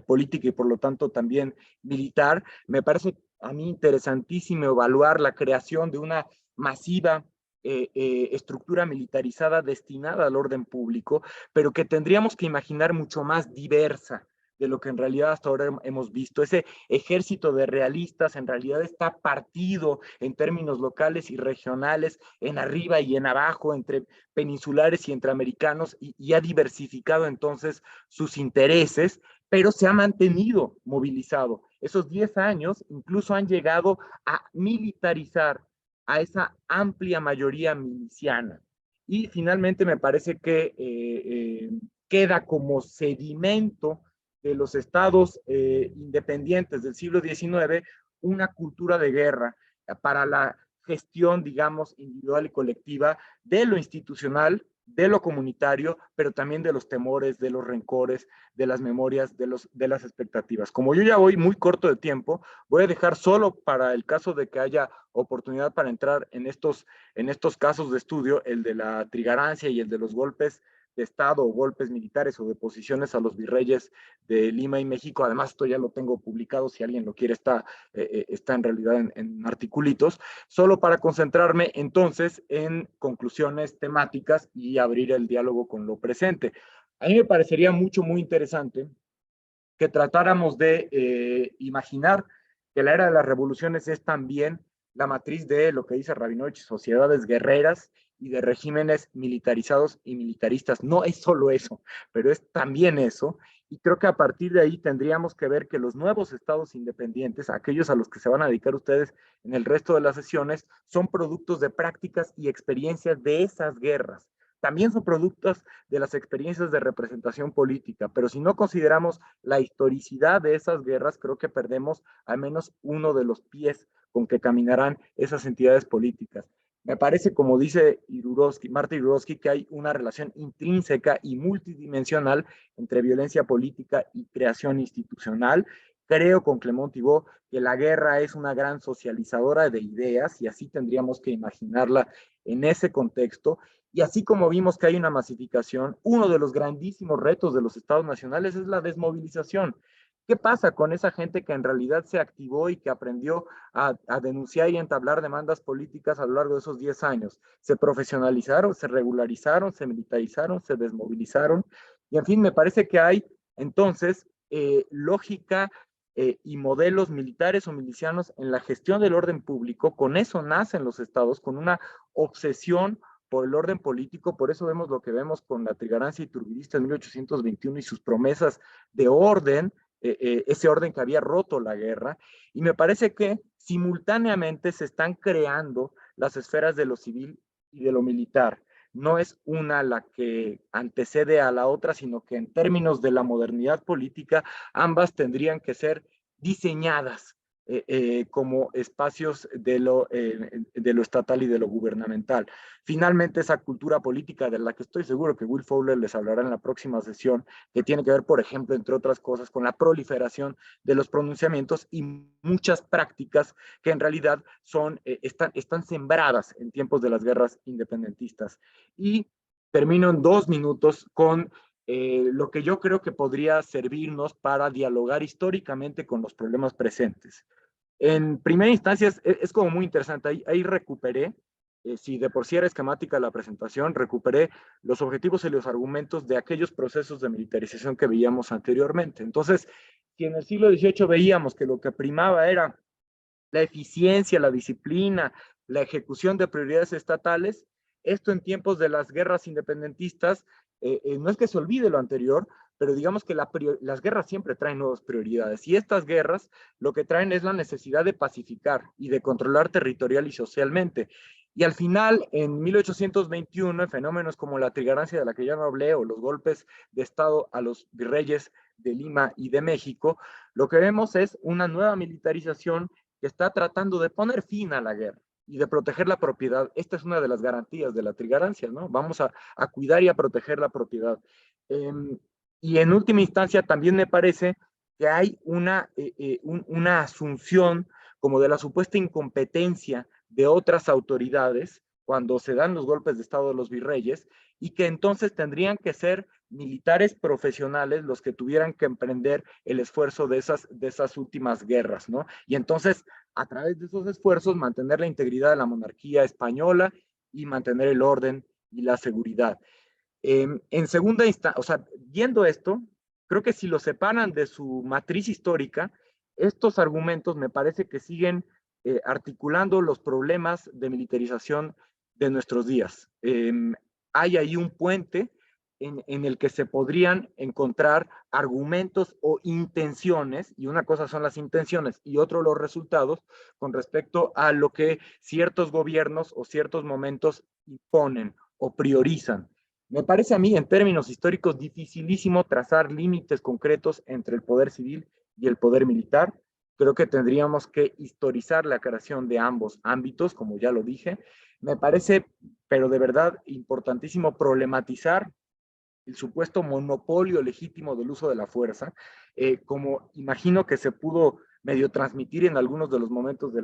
[SPEAKER 2] política y por lo tanto también militar. Me parece a mí interesantísimo evaluar la creación de una masiva estructura militarizada destinada al orden público, pero que tendríamos que imaginar mucho más diversa de lo que en realidad hasta ahora hemos visto. Ese ejército de realistas en realidad está partido en términos locales y regionales, en arriba y en abajo, entre peninsulares y entre americanos, y ha diversificado entonces sus intereses, pero se ha mantenido movilizado. Esos 10 años incluso han llegado a militarizar a esa amplia mayoría miliciana. Y finalmente me parece que queda como sedimento de los estados independientes del siglo XIX una cultura de guerra para la gestión, digamos, individual y colectiva de lo institucional, de lo comunitario, pero también de los temores, de los rencores, de las memorias, de las expectativas. Como yo ya voy muy corto de tiempo, voy a dejar solo para el caso de que haya oportunidad para entrar en estos casos de estudio, el de la trigarancia y el de los golpes de Estado o golpes militares o de posiciones a los virreyes de Lima y México. Además, esto ya lo tengo publicado, si alguien lo quiere, está en realidad en articulitos, solo para concentrarme entonces en conclusiones temáticas y abrir el diálogo con lo presente. A mí me parecería muy interesante que tratáramos de imaginar que la era de las revoluciones es también la matriz de lo que dice Rabinovich, sociedades guerreras y de regímenes militarizados y militaristas. No es solo eso, pero es también eso. Y creo que a partir de ahí tendríamos que ver que los nuevos estados independientes, aquellos a los que se van a dedicar ustedes en el resto de las sesiones, son productos de prácticas y experiencias de esas guerras. También son productos de las experiencias de representación política, pero si no consideramos la historicidad de esas guerras, creo que perdemos al menos uno de los pies con que caminarán esas entidades políticas. Me parece, como dice Marta Irurowski, que hay una relación intrínseca y multidimensional entre violencia política y creación institucional. Creo con Clement Thibault que la guerra es una gran socializadora de ideas y así tendríamos que imaginarla en ese contexto. Y así como vimos que hay una masificación, uno de los grandísimos retos de los estados nacionales es la desmovilización. ¿Qué pasa con esa gente que en realidad se activó y que aprendió a denunciar y a entablar demandas políticas a lo largo de esos 10 años? Se profesionalizaron, se regularizaron, se militarizaron, se desmovilizaron. Y en fin, me parece que hay entonces lógica y modelos militares o milicianos en la gestión del orden público. Con eso nacen los estados, con una obsesión por el orden político. Por eso vemos lo que vemos con la trigarancia iturbidista en 1821 y sus promesas de orden, ese orden que había roto la guerra. Y me parece que simultáneamente se están creando las esferas de lo civil y de lo militar. No es una la que antecede a la otra, sino que en términos de la modernidad política, ambas tendrían que ser diseñadas como espacios de lo estatal y de lo gubernamental. Finalmente, esa cultura política de la que estoy seguro que Will Fowler les hablará en la próxima sesión, que tiene que ver, por ejemplo, entre otras cosas, con la proliferación de los pronunciamientos y muchas prácticas que en realidad están sembradas en tiempos de las guerras independentistas. Y termino en 2 minutos con lo que yo creo que podría servirnos para dialogar históricamente con los problemas presentes. En primera instancia es como muy interesante, ahí recuperé, si de por sí era esquemática la presentación, recuperé los objetivos y los argumentos de aquellos procesos de militarización que veíamos anteriormente. Entonces, si en el siglo XVIII veíamos que lo que primaba era la eficiencia, la disciplina, la ejecución de prioridades estatales, esto en tiempos de las guerras independentistas, no es que se olvide lo anterior, pero digamos que las guerras siempre traen nuevas prioridades y estas guerras lo que traen es la necesidad de pacificar y de controlar territorial y socialmente. Y al final, en 1821, en fenómenos como la trigarancia de la que ya no hablé o los golpes de Estado a los virreyes de Lima y de México, lo que vemos es una nueva militarización que está tratando de poner fin a la guerra y de proteger la propiedad. Esta es una de las garantías de la trigarancia, ¿no? Vamos a cuidar y a proteger la propiedad. Y en última instancia también me parece que hay una asunción como de la supuesta incompetencia de otras autoridades cuando se dan los golpes de Estado de los virreyes y que entonces tendrían que ser militares profesionales los que tuvieran que emprender el esfuerzo de esas últimas guerras, ¿no? Y entonces, a través de esos esfuerzos, mantener la integridad de la monarquía española y mantener el orden y la seguridad. En segunda instancia, o sea, viendo esto, creo que si lo separan de su matriz histórica, estos argumentos me parece que siguen articulando los problemas de militarización de nuestros días. Hay ahí un puente en el que se podrían encontrar argumentos o intenciones, y una cosa son las intenciones y otro los resultados, con respecto a lo que ciertos gobiernos o ciertos momentos imponen o priorizan. Me parece a mí, en términos históricos, dificilísimo trazar límites concretos entre el poder civil y el poder militar. Creo que tendríamos que historizar la creación de ambos ámbitos, como ya lo dije. Me parece, pero de verdad, importantísimo problematizar el supuesto monopolio legítimo del uso de la fuerza, como imagino que se pudo medio transmitir en algunos de los momentos de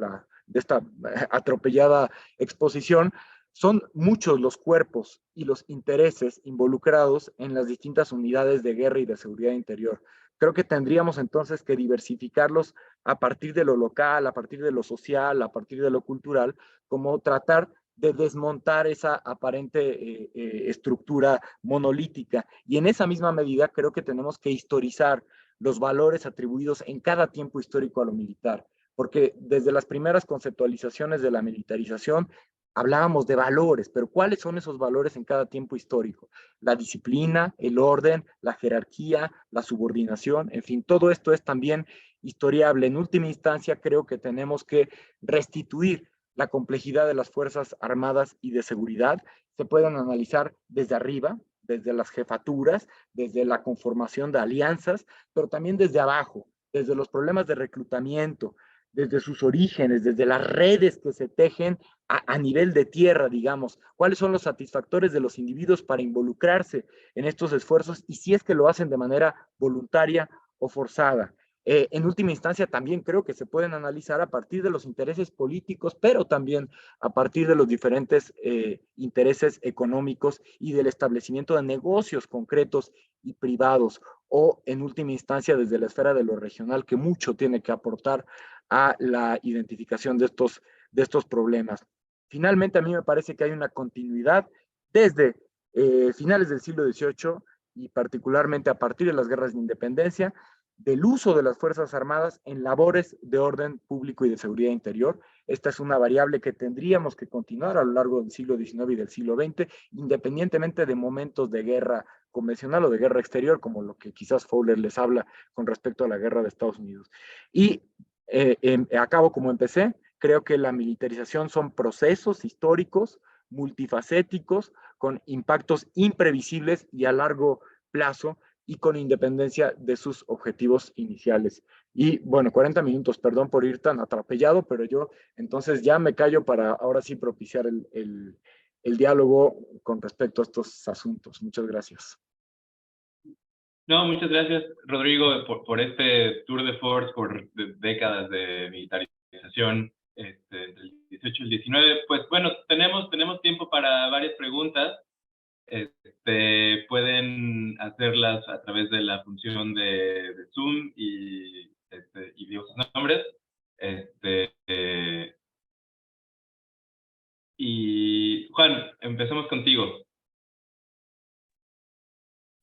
[SPEAKER 2] esta atropellada exposición. Son muchos los cuerpos y los intereses involucrados en las distintas unidades de guerra y de seguridad interior. Creo que tendríamos entonces que diversificarlos a partir de lo local, a partir de lo social, a partir de lo cultural, como tratar de desmontar esa aparente estructura monolítica. Y en esa misma medida creo que tenemos que historizar los valores atribuidos en cada tiempo histórico a lo militar, porque desde las primeras conceptualizaciones de la militarización hablábamos de valores, pero ¿cuáles son esos valores en cada tiempo histórico? La disciplina, el orden, la jerarquía, la subordinación, en fin, todo esto es también historiable. En última instancia, creo que tenemos que restituir la complejidad de las Fuerzas Armadas y de Seguridad. Se pueden analizar desde arriba, desde las jefaturas, desde la conformación de alianzas, pero también desde abajo, desde los problemas de reclutamiento, desde sus orígenes, desde las redes que se tejen a nivel de tierra, digamos, cuáles son los satisfactores de los individuos para involucrarse en estos esfuerzos y si es que lo hacen de manera voluntaria o forzada. En última instancia, también creo que se pueden analizar a partir de los intereses políticos, pero también a partir de los diferentes intereses económicos y del establecimiento de negocios concretos y privados, o en última instancia desde la esfera de lo regional, que mucho tiene que aportar a la identificación de estos problemas. Finalmente, a mí me parece que hay una continuidad desde finales del siglo XVIII y particularmente a partir de las guerras de independencia, del uso de las Fuerzas Armadas en labores de orden público y de seguridad interior. Esta es una variable que tendríamos que continuar a lo largo del siglo XIX y del siglo XX, independientemente de momentos de guerra convencional o de guerra exterior, como lo que quizás Fowler les habla con respecto a la guerra de Estados Unidos. Y acabo como empecé, creo que la militarización son procesos históricos, multifacéticos, con impactos imprevisibles y a largo plazo, y con independencia de sus objetivos iniciales. Y bueno, 40 minutos, perdón por ir tan atropellado, pero yo entonces ya me callo para ahora sí propiciar el diálogo con respecto a estos asuntos. Muchas gracias.
[SPEAKER 1] No, muchas gracias, Rodrigo, por este tour de force por décadas de militarización del 18 al 19. Pues bueno, tenemos tiempo para varias preguntas. Pueden hacerlas a través de la función de Zoom y digo sus nombres. Y Juan, empecemos contigo.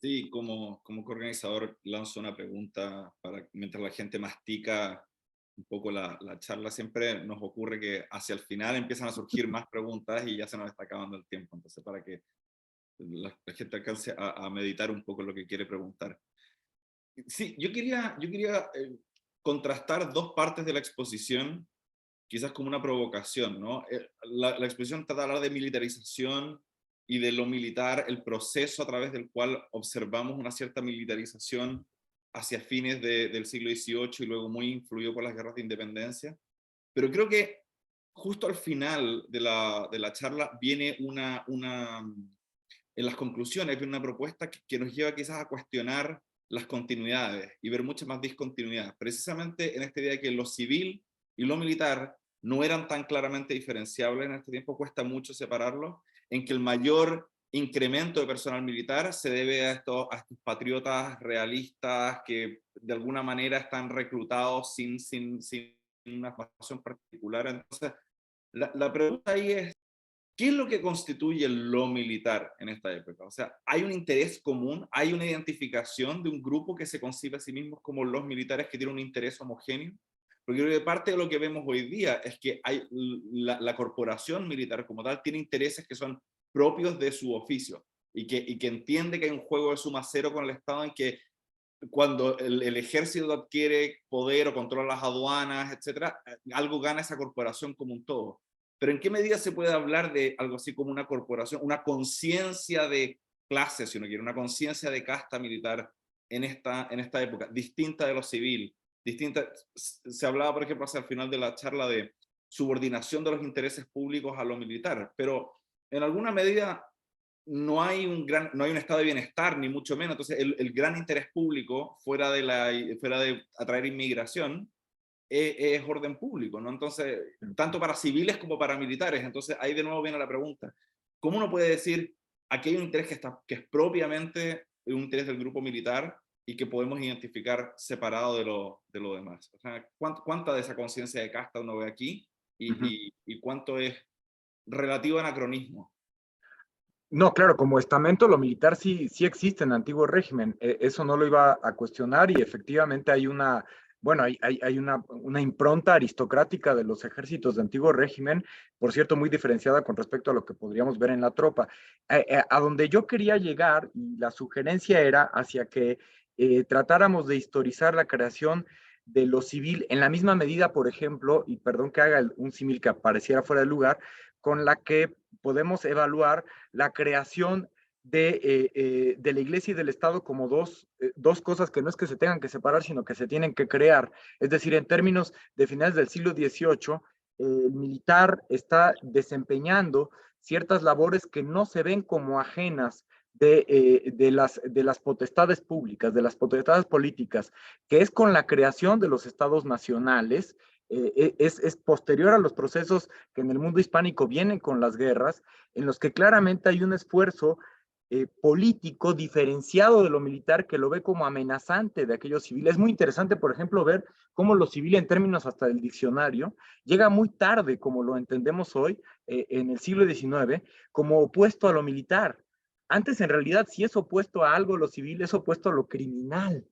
[SPEAKER 3] Sí, como coorganizador lanzo una pregunta para mientras la gente mastica un poco la charla. Siempre nos ocurre que hacia el final empiezan a surgir más preguntas y ya se nos está acabando el tiempo. Entonces, para que la gente alcance a meditar un poco lo que quiere preguntar. Sí, yo quería contrastar dos partes de la exposición, quizás como una provocación, ¿no? La exposición trata de hablar de militarización y de lo militar, el proceso a través del cual observamos una cierta militarización hacia fines del siglo XVIII y luego muy influido por las guerras de independencia. Pero creo que justo al final de la charla viene en las conclusiones, viene una propuesta que nos lleva quizás a cuestionar las continuidades y ver muchas más discontinuidades. Precisamente en esta idea de que lo civil y lo militar no eran tan claramente diferenciables en este tiempo, cuesta mucho separarlos, en que el mayor incremento de personal militar se debe a estos patriotas realistas que de alguna manera están reclutados sin una formación particular. Entonces, la pregunta ahí es, ¿qué es lo que constituye lo militar en esta época? O sea, ¿hay un interés común? ¿Hay una identificación de un grupo que se concibe a sí mismos como los militares que tienen un interés homogéneo? Porque creo que parte de lo que vemos hoy día es que hay la corporación militar como tal tiene intereses que son propios de su oficio. y que entiende que hay un juego de suma cero con el Estado, en que cuando el ejército adquiere poder o controla las aduanas, etcétera, algo gana esa corporación como un todo. Pero ¿en qué medida se puede hablar de algo así como una corporación, una conciencia de clase, si uno quiere, una conciencia de casta militar en esta época, distinta de lo civil, distinta? Se hablaba, por ejemplo, hacia el final de la charla de subordinación de los intereses públicos a lo militar, pero en alguna medida no hay un estado de bienestar, ni mucho menos. Entonces, el gran interés público, fuera de atraer inmigración, es orden público, ¿no? Entonces, tanto para civiles como para militares. Entonces, ahí de nuevo viene la pregunta: ¿cómo uno puede decir aquí hay un interés que es propiamente un interés del grupo militar y que podemos identificar separado de lo demás? O sea, ¿cuánta de esa conciencia de casta uno ve aquí y cuánto es relativo anacronismo?
[SPEAKER 2] No, claro, como estamento lo militar sí existe en el antiguo régimen, eso no lo iba a cuestionar y efectivamente hay una, bueno, hay una impronta aristocrática de los ejércitos de antiguo régimen, por cierto, muy diferenciada con respecto a lo que podríamos ver en la tropa. A donde yo quería llegar, y la sugerencia era hacia que tratáramos de historizar la creación de lo civil en la misma medida, por ejemplo, y perdón que haga un símil que apareciera fuera de lugar, con la que podemos evaluar la creación de la Iglesia y del Estado como dos cosas que no es que se tengan que separar, sino que se tienen que crear. Es decir, en términos de finales del siglo XVIII, el militar está desempeñando ciertas labores que no se ven como ajenas de las potestades públicas, de las potestades políticas, que es con la creación de los estados nacionales. Es posterior a los procesos que en el mundo hispánico vienen con las guerras, en los que claramente hay un esfuerzo político diferenciado de lo militar que lo ve como amenazante de aquellos civiles. Es muy interesante, por ejemplo, ver cómo lo civil en términos hasta del diccionario llega muy tarde, como lo entendemos hoy, en el siglo XIX, como opuesto a lo militar. Antes, en realidad, si es opuesto a algo, lo civil es opuesto a lo criminal.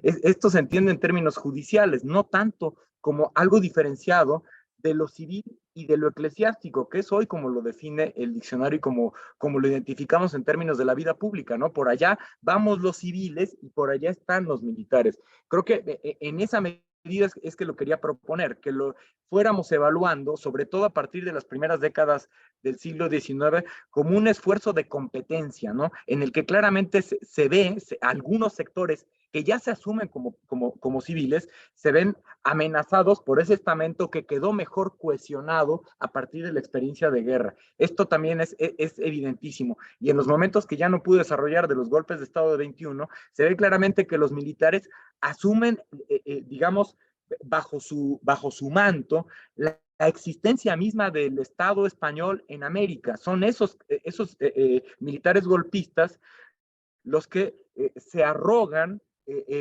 [SPEAKER 2] Esto se entiende en términos judiciales, no tanto como algo diferenciado de lo civil y de lo eclesiástico, que es hoy como lo define el diccionario y como lo identificamos en términos de la vida pública, ¿no? Por allá vamos los civiles y por allá están los militares. Creo que en esa medida es que lo quería proponer, que lo fuéramos evaluando, sobre todo a partir de las primeras décadas del siglo XIX, como un esfuerzo de competencia, ¿no? En el que claramente se ve algunos sectores que ya se asumen como civiles, se ven amenazados por ese estamento que quedó mejor cohesionado a partir de la experiencia de guerra. Esto también es evidentísimo. Y en los momentos que ya no pudo desarrollar de los golpes de Estado de 21, se ve claramente que los militares asumen, digamos, bajo su manto, la existencia misma del Estado español en América. Son esos militares golpistas los que se arrogan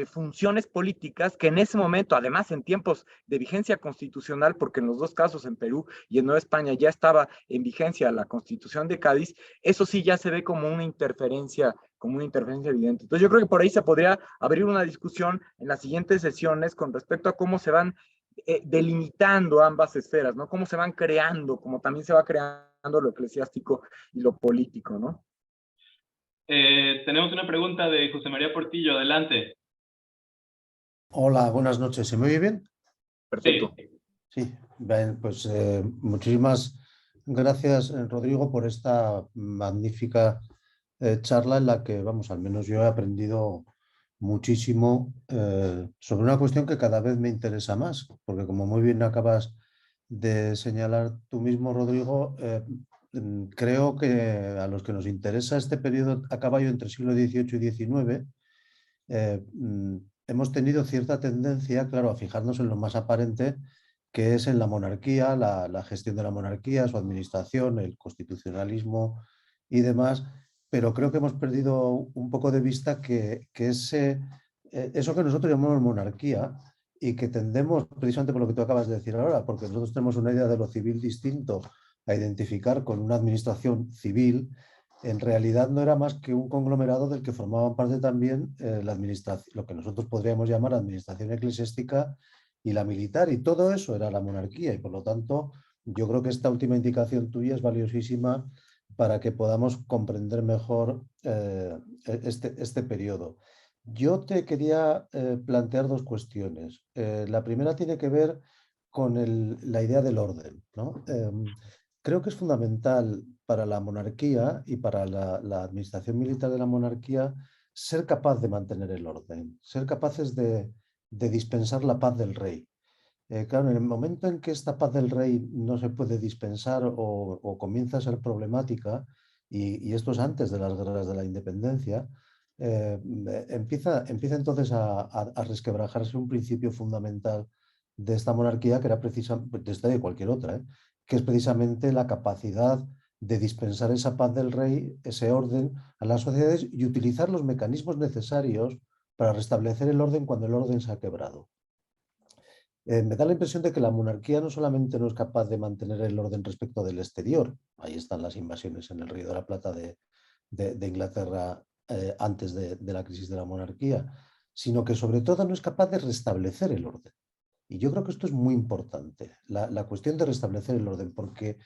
[SPEAKER 2] funciones políticas que en ese momento, además en tiempos de vigencia constitucional, porque en los dos casos, en Perú y en Nueva España, ya estaba en vigencia la Constitución de Cádiz, eso sí ya se ve como una interferencia evidente. Entonces yo creo que por ahí se podría abrir una discusión en las siguientes sesiones con respecto a cómo se van delimitando ambas esferas, ¿no? Cómo se van creando, como también se va creando lo eclesiástico y lo político, ¿no?
[SPEAKER 1] Tenemos una pregunta de José María Portillo, adelante.
[SPEAKER 4] Hola, buenas noches. ¿Se me oye bien?
[SPEAKER 2] Perfecto.
[SPEAKER 4] Sí, bien, pues muchísimas gracias, Rodrigo, por esta magnífica charla en la que, vamos, al menos yo he aprendido muchísimo sobre una cuestión que cada vez me interesa más, porque como muy bien acabas de señalar tú mismo, Rodrigo, creo que a los que nos interesa este periodo a caballo entre siglo XVIII y XIX, hemos tenido cierta tendencia, claro, a fijarnos en lo más aparente, que es en la monarquía, la gestión de la monarquía, su administración, el constitucionalismo y demás, pero creo que hemos perdido un poco de vista que eso que nosotros llamamos monarquía y que tendemos, precisamente por lo que tú acabas de decir ahora, porque nosotros tenemos una idea de lo civil distinto a identificar con una administración civil, en realidad no era más que un conglomerado del que formaban parte también la administración, lo que nosotros podríamos llamar administración eclesiástica y la militar, y todo eso era la monarquía, y por lo tanto yo creo que esta última indicación tuya es valiosísima para que podamos comprender mejor este periodo. Yo te quería plantear dos cuestiones. La primera tiene que ver con la idea del orden, ¿no? Creo que es fundamental para la monarquía y para la administración militar de la monarquía ser capaz de mantener el orden, ser capaces de dispensar la paz del rey. Claro, en el momento en que esta paz del rey no se puede dispensar o comienza a ser problemática, y esto es antes de las guerras de la independencia, empieza entonces a resquebrajarse un principio fundamental de esta monarquía, que era precisamente, de cualquier otra, que es precisamente la capacidad de dispensar esa paz del rey, ese orden a las sociedades y utilizar los mecanismos necesarios para restablecer el orden cuando el orden se ha quebrado. Me da la impresión de que la monarquía no solamente no es capaz de mantener el orden respecto del exterior, ahí están las invasiones en el Río de la Plata de Inglaterra antes de la crisis de la monarquía, sino que sobre todo no es capaz de restablecer el orden. Y yo creo que esto es muy importante, la cuestión de restablecer el orden, porque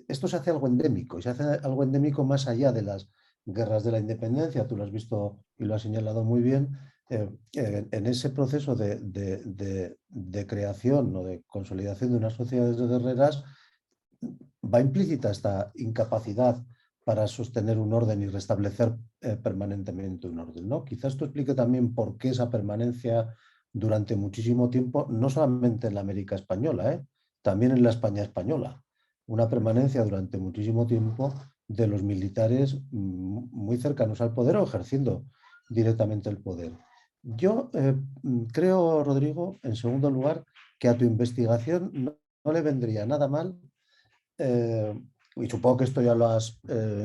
[SPEAKER 4] esto se hace algo endémico, y se hace algo endémico más allá de las guerras de la independencia, tú lo has visto y lo has señalado muy bien. En ese proceso de creación o de consolidación de unas sociedades guerreras va implícita esta incapacidad para sostener un orden y restablecer permanentemente un orden, ¿no? Quizás esto explique también por qué esa permanencia durante muchísimo tiempo, no solamente en la América española, también en la España española, una permanencia durante muchísimo tiempo de los militares muy cercanos al poder o ejerciendo directamente el poder. Yo creo, Rodrigo, en segundo lugar, que a tu investigación no le vendría nada mal, y supongo que esto ya lo has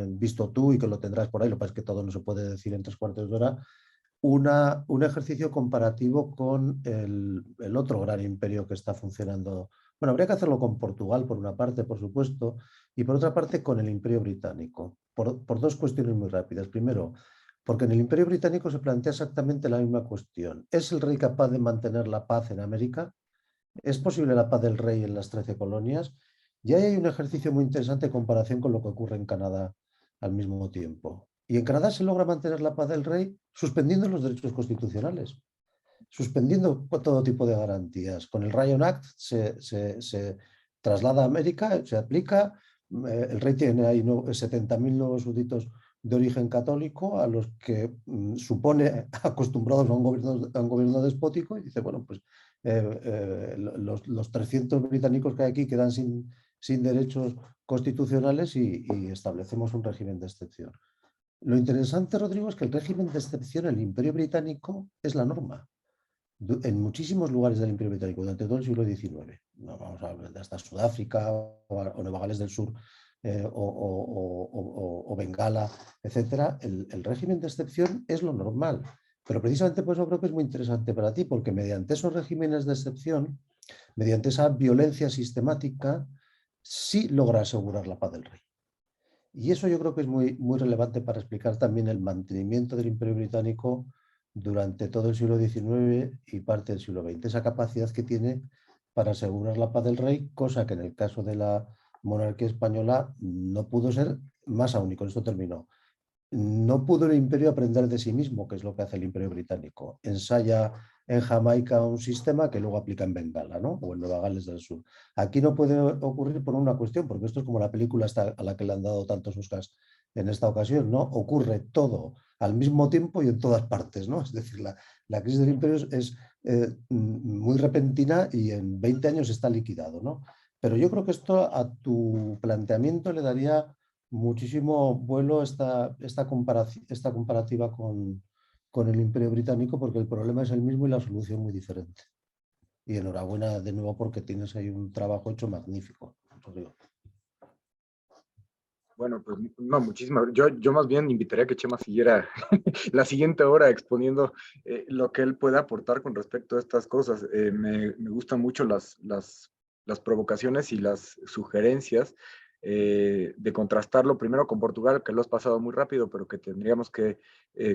[SPEAKER 4] visto tú y que lo tendrás por ahí, lo que pasa es que todo no se puede decir en 3/4 de hora, un ejercicio comparativo con el otro gran imperio que está funcionando. Bueno, habría que hacerlo con Portugal, por una parte, por supuesto, y por otra parte con el Imperio Británico, por dos cuestiones muy rápidas. Primero, porque en el Imperio Británico se plantea exactamente la misma cuestión. ¿Es el rey capaz de mantener la paz en América? ¿Es posible la paz del rey en las 13 colonias? Y ahí hay un ejercicio muy interesante en comparación con lo que ocurre en Canadá al mismo tiempo. Y en Canadá se logra mantener la paz del rey suspendiendo los derechos constitucionales, suspendiendo todo tipo de garantías. Con el Ryan Act se traslada a América, se aplica, el rey tiene ahí 70.000 nuevos súbditos de origen católico a los que supone acostumbrados a un gobierno despótico, y dice, bueno, pues los 300 británicos que hay aquí quedan sin derechos constitucionales y establecemos un régimen de excepción. Lo interesante, Rodrigo, es que el régimen de excepción, el Imperio Británico, es la norma. En muchísimos lugares del Imperio Británico durante todo el siglo XIX, no vamos a hablar de hasta Sudáfrica o Nueva Gales del Sur o Bengala, etcétera, el régimen de excepción es lo normal. Pero precisamente por eso creo que es muy interesante para ti, porque mediante esos regímenes de excepción, mediante esa violencia sistemática, sí logra asegurar la paz del rey. Y eso yo creo que es muy relevante para explicar también el mantenimiento del Imperio Británico durante todo el siglo XIX y parte del siglo XX. Esa capacidad que tiene para asegurar la paz del rey, cosa que en el caso de la monarquía española no pudo ser, más aún, y con esto termino. No pudo el imperio aprender de sí mismo, que es lo que hace el Imperio Británico. Ensaya en Jamaica un sistema que luego aplica en Bengala, ¿no? O en Nueva Gales del Sur. Aquí no puede ocurrir por una cuestión, porque esto es como la película a la que le han dado tantos Oscars en esta ocasión, ¿no? Ocurre todo al mismo tiempo y en todas partes, ¿no? Es decir, la crisis del imperio es muy repentina y en 20 años está liquidado, ¿no? Pero yo creo que esto a tu planteamiento le daría muchísimo vuelo esta comparativa con el Imperio Británico, porque el problema es el mismo y la solución muy diferente. Y enhorabuena de nuevo porque tienes ahí un trabajo hecho magnífico, Rodrigo.
[SPEAKER 2] Bueno, pues no, muchísimas. Yo más bien invitaría a que Chema siguiera la siguiente hora exponiendo lo que él puede aportar con respecto a estas cosas. Me gustan mucho las provocaciones y las sugerencias de contrastarlo primero con Portugal, que lo has pasado muy rápido, pero que tendríamos que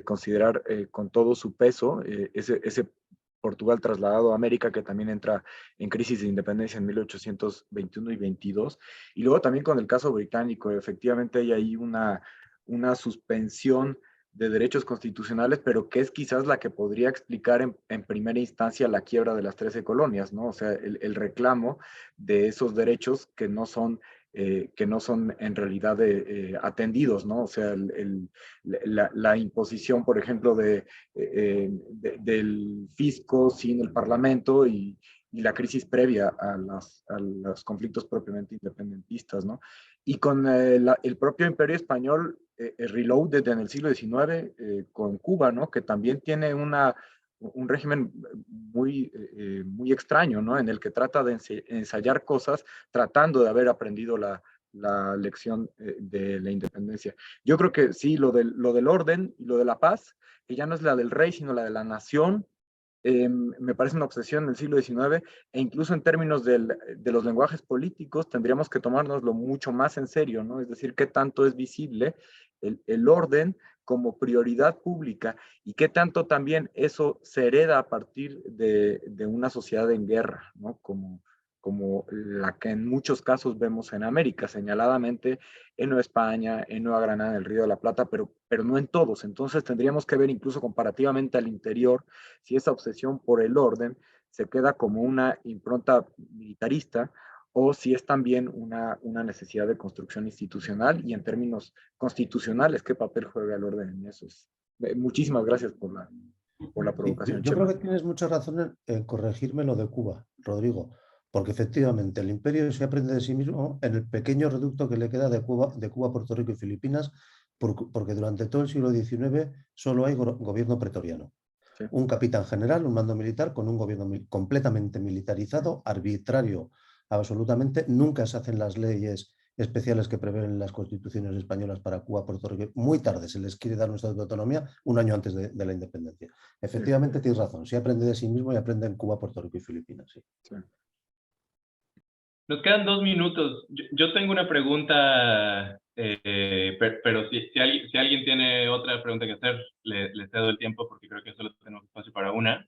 [SPEAKER 2] considerar con todo su peso ese Portugal trasladado a América, que también entra en crisis de independencia en 1821 y 22. Y luego también con el caso británico, efectivamente hay ahí una suspensión de derechos constitucionales, pero que es quizás la que podría explicar en primera instancia la quiebra de las 13 colonias, ¿no? O sea, el reclamo de esos derechos que no son en realidad atendidos, ¿no? O sea, la imposición, por ejemplo, del fisco sin el parlamento y la crisis previa a los conflictos propiamente independentistas, ¿no? Y con el propio Imperio Español, reloaded en el siglo XIX, con Cuba, ¿no? Que también tiene un régimen muy extraño, ¿no? En el que trata de ensayar cosas tratando de haber aprendido la lección de la independencia. Yo creo que sí, lo del orden y lo de la paz, que ya no es la del rey, sino la de la nación, me parece una obsesión del siglo XIX, e incluso en términos de los lenguajes políticos tendríamos que tomárnoslo mucho más en serio, ¿no? Es decir, qué tanto es visible el orden como prioridad pública y qué tanto también eso se hereda a partir de una sociedad en guerra, ¿no? Como la que en muchos casos vemos en América, señaladamente en Nueva España, en Nueva Granada, en el Río de la Plata, pero no en todos. Entonces tendríamos que ver incluso comparativamente al interior si esa obsesión por el orden se queda como una impronta militarista o si es también una necesidad de construcción institucional y en términos constitucionales, ¿qué papel juega el orden en eso? Muchísimas gracias por la provocación,
[SPEAKER 4] Yo creo
[SPEAKER 2] Chema.
[SPEAKER 4] que tienes mucha razón en corregirme lo de Cuba, Rodrigo, porque efectivamente el imperio se aprende de sí mismo en el pequeño reducto que le queda de Cuba, Puerto Rico y Filipinas, porque durante todo el siglo XIX solo hay gobierno pretoriano.
[SPEAKER 2] Sí.
[SPEAKER 4] Un capitán general, un mando militar con un gobierno completamente militarizado, arbitrario absolutamente. Nunca se hacen las leyes especiales que prevén las constituciones españolas para Cuba, Puerto Rico. Muy tarde se les quiere dar un estatuto de autonomía, un año antes de la independencia. Efectivamente, tienes razón. Sí aprende de sí mismo y aprende en Cuba, Puerto Rico y Filipinas. Sí.
[SPEAKER 2] Sí.
[SPEAKER 1] Nos quedan 2 minutos. Yo tengo una pregunta, pero si alguien tiene otra pregunta que hacer, le cedo el tiempo porque creo que solo tenemos espacio para una.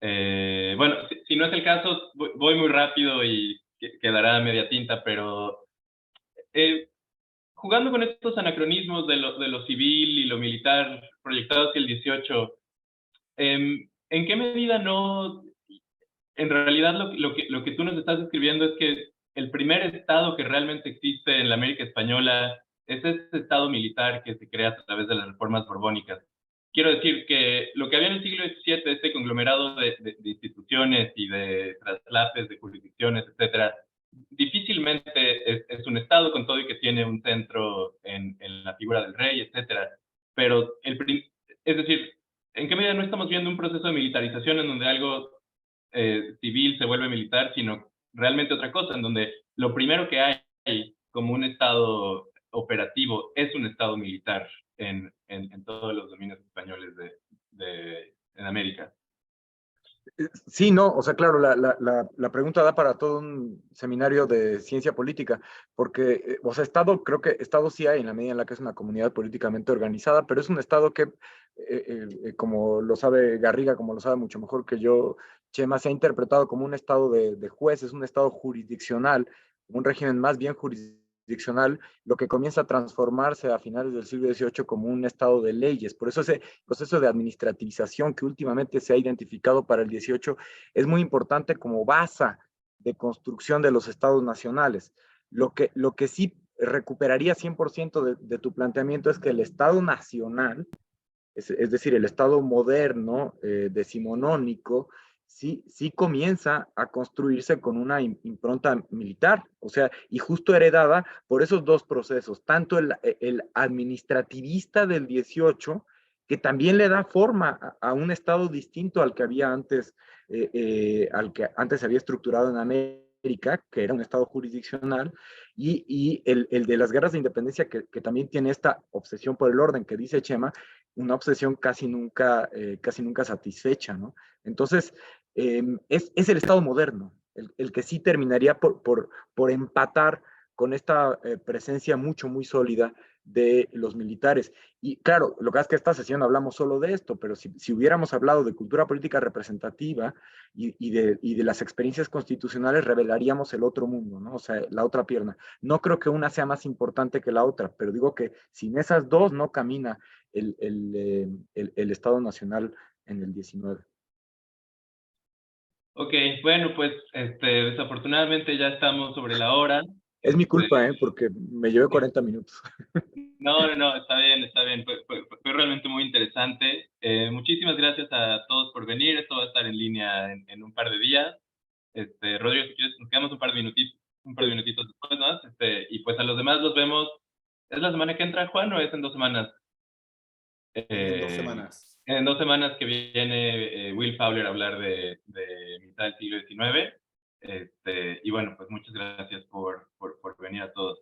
[SPEAKER 1] Bueno, si no es el caso, voy muy rápido y quedará a media tinta, pero jugando con estos anacronismos de lo civil y lo militar proyectados hacia el 18, ¿en qué medida no? En realidad lo que tú nos estás describiendo es que el primer estado que realmente existe en la América Española es este estado militar que se crea a través de las reformas borbónicas. Quiero decir que lo que había en el siglo XVII, este conglomerado de instituciones y de traslapes, de jurisdicciones, etcétera, difícilmente es un estado con todo y que tiene un centro en la figura del rey, etcétera. Pero, es decir, ¿en qué medida no estamos viendo un proceso de militarización en donde algo civil se vuelve militar, sino realmente otra cosa, en donde lo primero que hay como un estado operativo es un estado militar en todos los dominios españoles en América?
[SPEAKER 2] Sí, no, o sea, claro, la pregunta da para todo un seminario de ciencia política, porque, o sea, Estado, creo que Estado sí hay en la medida en la que es una comunidad políticamente organizada, pero es un Estado que, como lo sabe Garriga, como lo sabe mucho mejor que yo, Chema, se ha interpretado como un Estado de jueces, un Estado jurisdiccional, un régimen más bien jurisdiccional, lo que comienza a transformarse a finales del siglo XVIII como un estado de leyes. Por eso ese proceso de administrativización que últimamente se ha identificado para el XVIII es muy importante como base de construcción de los estados nacionales. Lo que sí recuperaría 100% de tu planteamiento es que el Estado nacional, es decir, el Estado moderno, decimonónico, sí comienza a construirse con una impronta militar, o sea, y justo heredada por esos dos procesos, tanto el administrativista del 18, que también le da forma a un Estado distinto al que había antes, al que antes se había estructurado en América, que era un Estado jurisdiccional, y el de las guerras de independencia, que también tiene esta obsesión por el orden, que dice Chema, una obsesión casi nunca satisfecha, ¿no? Entonces, es el Estado moderno, el que sí terminaría por empatar con esta presencia muy sólida de los militares. Y claro, lo que pasa es que esta sesión hablamos solo de esto, pero si hubiéramos hablado de cultura política representativa y de las experiencias constitucionales, revelaríamos el otro mundo, ¿no? O sea, la otra pierna. No creo que una sea más importante que la otra, pero digo que sin esas dos no camina el Estado Nacional en el 19.
[SPEAKER 1] Ok, bueno, pues desafortunadamente ya estamos sobre la hora.
[SPEAKER 2] Es mi culpa, porque me llevé 40 minutos.
[SPEAKER 1] No, está bien. Fue realmente muy interesante. Muchísimas gracias a todos por venir. Esto va a estar en línea en un par de días. Rodrigo, si quieres, nos quedamos un par de minutitos después, ¿no? Y pues a los demás los vemos. ¿Es la semana que entra, Juan, o es en 2 semanas?
[SPEAKER 3] En 2 semanas.
[SPEAKER 1] En 2 semanas que viene Will Fowler a hablar de mitad del siglo XIX. Y bueno, pues muchas gracias por venir a todos.